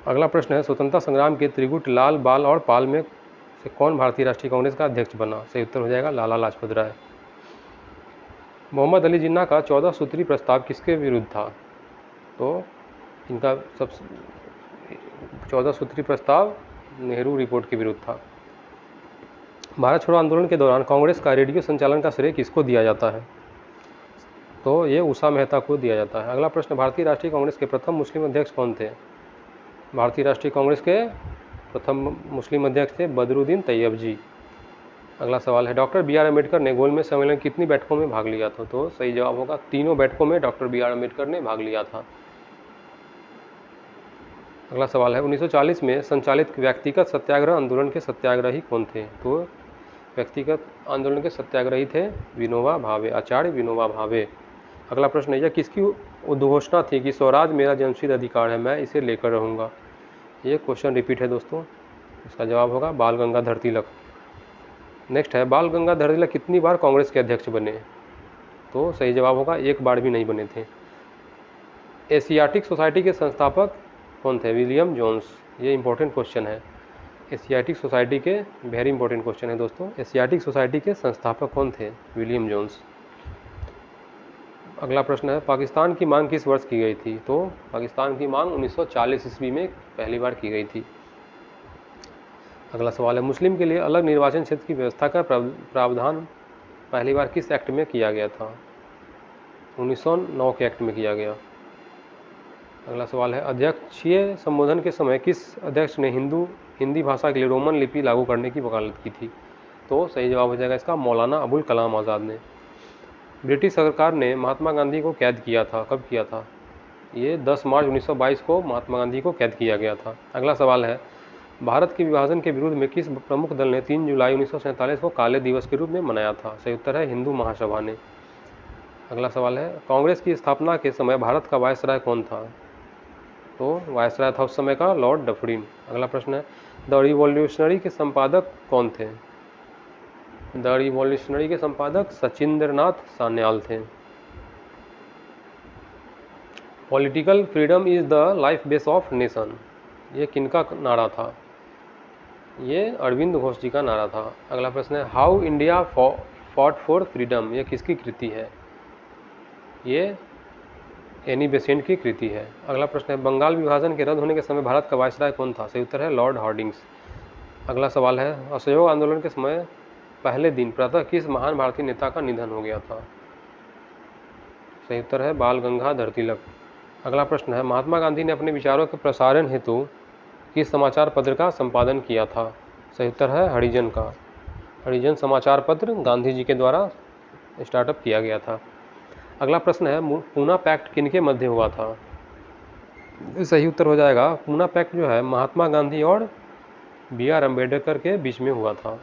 अगला प्रश्न है स्वतंत्रता संग्राम के त्रिगुट लाल बाल और पाल में से कौन भारतीय राष्ट्रीय कांग्रेस का अध्यक्ष बना? सही उत्तर हो जाएगा लाला लाजपत राय। मोहम्मद अली जिन्ना का 14 सूत्री प्रस्ताव किसके विरुद्ध था? तो इनका 14 सूत्री प्रस्ताव नेहरू रिपोर्ट के विरुद्ध था। भारत छोड़ो आंदोलन के दौरान कांग्रेस का रेडियो संचालन का श्रेय किसको दिया जाता है? तो ये उषा मेहता को दिया जाता है। अगला प्रश्न भारतीय राष्ट्रीय कांग्रेस के प्रथम मुस्लिम अध्यक्ष कौन थे? भारतीय राष्ट्रीय कांग्रेस के प्रथम मुस्लिम अध्यक्ष थे बदरुद्दीन तैयब जी। अगला सवाल है डॉक्टर B.R. अम्बेडकर ने गोलमेज सम्मेलन की कितनी बैठकों में भाग लिया था? तो सही जवाब होगा 3 बैठकों में डॉक्टर B.R. अम्बेडकर ने भाग लिया था। अगला सवाल है 1940 में संचालित व्यक्तिगत सत्याग्रह आंदोलन के सत्याग्रही कौन थे? तो व्यक्तिगत आंदोलन के सत्याग्रही थे विनोबा भावे, आचार्य विनोबा भावे। अगला प्रश्न है यह किसकी उद्घोषणा थी कि स्वराज मेरा जन्मसिद्ध अधिकार है, मैं इसे लेकर रहूँगा? ये क्वेश्चन रिपीट है दोस्तों। इसका जवाब होगा बाल गंगाधर तिलक। नेक्स्ट है बाल गंगाधर तिलक कितनी बार कांग्रेस के अध्यक्ष बने? तो सही जवाब होगा 1 बार भी नहीं बने थे। एशियाटिक सोसाइटी के संस्थापक कौन थे? William Jones. ये इंपॉर्टेंट क्वेश्चन है। एशियाटिक सोसाइटी के, वेरी इंपॉर्टेंट क्वेश्चन है दोस्तों, एशियाटिक सोसाइटी के संस्थापक कौन थे? William Jones. अगला प्रश्न है, पाकिस्तान की मांग किस वर्ष की गई थी? तो पाकिस्तान की मांग 1940 ईस्वी में पहली बार की गई थी। अगला सवाल है, मुस्लिम के लिए अलग निर्वाचन क्षेत्र की व्यवस्था का प्रावधान पहली बार किस एक्ट में किया गया था? 1909 के एक्ट में किया गया। अगला सवाल है, अध्यक्षीय संबोधन के समय किस अध्यक्ष ने हिंदी भाषा के लिए रोमन लिपि लागू करने की वकालत की थी? तो सही जवाब हो जाएगा इसका मौलाना अबुल कलाम आज़ाद ने। ब्रिटिश सरकार ने महात्मा गांधी को कैद किया था, कब किया था? ये 10 मार्च 1922 को महात्मा गांधी को कैद किया गया था। अगला सवाल है, भारत के विभाजन के विरुद्ध में किस प्रमुख दल ने 3 जुलाई 1947 को काले दिवस के रूप में मनाया था? सही उत्तर है हिंदू महासभा ने। अगला सवाल है, कांग्रेस की स्थापना के समय भारत का वायसराय कौन था? तो वायसराय था उस समय का लॉर्ड डफरिन। अगला प्रश्न है, द रिवॉल्यूशनरी के संपादक कौन थे? द रिवॉल्यूशनरी के संपादक सचिंद्रनाथ सान्याल थे। Political freedom is the life base of nation, ये किनका नारा था? ये अरविंद घोष जी का नारा था। अगला प्रश्न है, how India fought for freedom, ये किसकी कृति है? ये एनी बेसेंट की कृति है। अगला प्रश्न है, बंगाल विभाजन के रद्द होने के समय भारत का वायसराय कौन था? सही उत्तर है लॉर्ड हार्डिंग्स। अगला सवाल है, असहयोग आंदोलन के समय पहले दिन प्रातः किस महान भारतीय नेता का निधन हो गया था? सही उत्तर है बाल गंगाधर तिलक। अगला प्रश्न है, महात्मा गांधी ने अपने विचारों के प्रसारण हेतु किस समाचार पत्र का संपादन किया था? सही उत्तर है हरिजन का। हरिजन समाचार पत्र गांधी जी के द्वारा स्टार्टअप किया गया था। अगला प्रश्न है, पूना पैक्ट किनके मध्य हुआ था? सही उत्तर हो जाएगा पूना पैक्ट जो है महात्मा गांधी और BR अम्बेडकर के बीच में हुआ था।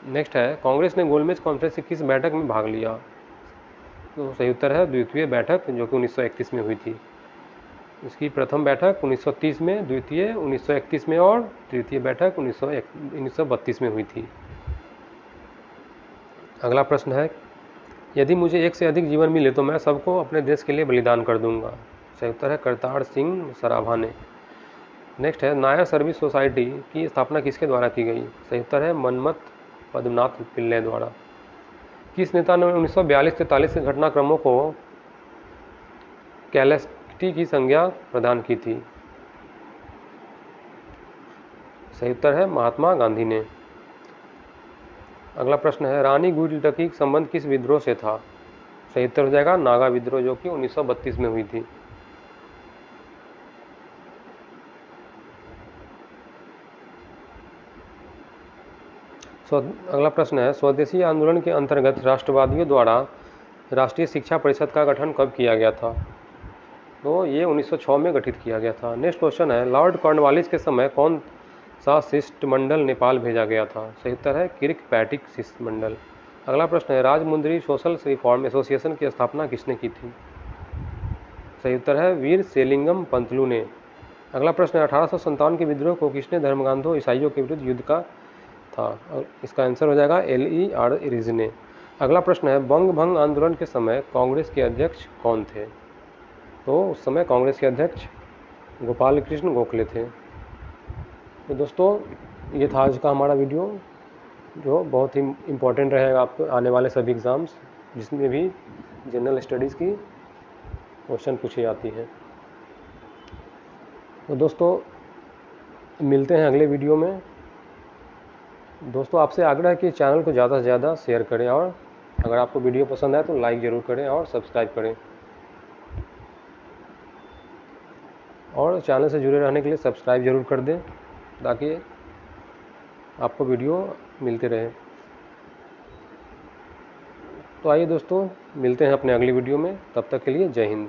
नेक्स्ट है, कांग्रेस ने गोलमेज कॉन्फ्रेंस की किस बैठक में भाग लिया? तो सही उत्तर है द्वितीय बैठक, जो कि 1931 में हुई थी। इसकी प्रथम बैठक 1930 में, द्वितीय 1931 में और तृतीय बैठक 1932 में हुई थी। अगला प्रश्न है, यदि मुझे एक से अधिक जीवन मिले तो मैं सबको अपने देश के लिए बलिदान कर दूंगा। सही उत्तर है करतार सिंह सराभा ने। नेक्स्ट है, नायर सर्विस सोसाइटी की स्थापना किसके द्वारा की गई? सही उत्तर है मनमत पद्मनाथ पिल्ले द्वारा। किस नेता ने 1942-43 के घटनाक्रमों को कैलेस्टी की संज्ञा प्रदान की थी? सही उत्तर है महात्मा गांधी ने। अगला प्रश्न है, रानी गुइलटकी का संबंध किस विद्रोह से था? सही उत्तर हो जाएगा नागा विद्रोह, जो कि 1932 में हुई थी। अगला प्रश्न है, स्वदेशी आंदोलन के अंतर्गत राष्ट्रवादियों द्वारा राष्ट्रीय शिक्षा परिषद का गठन कब किया गया था? तो ये 1906 में गठित किया गया था। नेक्स्ट क्वेश्चन है, लॉर्ड कॉर्नवालिस के समय कौन सा शिष्टमंडल नेपाल भेजा गया था? सही उत्तर है किर्कपैट्रिक शिष्टमंडल। अगला प्रश्न है, राजमुंद्री सोशल रिफॉर्म एसोसिएशन की स्थापना किसने की थी? सही उत्तर है वीर सेलिंगम पंतलू ने। अगला प्रश्न है, 1857 के विद्रोह को किसने धर्मगांधो ईसाइयों के विरुद्ध युद्ध का था? और इसका आंसर हो जाएगा LER इरिज ने। अगला प्रश्न है, बंग भंग आंदोलन के समय कांग्रेस के अध्यक्ष कौन थे? तो उस समय कांग्रेस के अध्यक्ष गोपाल कृष्ण गोखले थे। तो दोस्तों ये था आज का हमारा वीडियो, जो बहुत ही इम्पोर्टेंट रहेगा आपको आने वाले सभी एग्ज़ाम्स, जिसमें भी जनरल स्टडीज़ की क्वेश्चन पूछी जाती हैं। तो दोस्तों मिलते हैं अगले वीडियो में। दोस्तों आपसे आग्रह है कि चैनल को ज़्यादा से ज़्यादा शेयर करें, और अगर आपको वीडियो पसंद आए तो लाइक ज़रूर करें और सब्सक्राइब करें, और चैनल से जुड़े रहने के लिए सब्सक्राइब ज़रूर कर दें, ताकि आपको वीडियो मिलते रहे। तो आइए दोस्तों मिलते हैं अपने अगली वीडियो में, तब तक के लिए जय हिंद।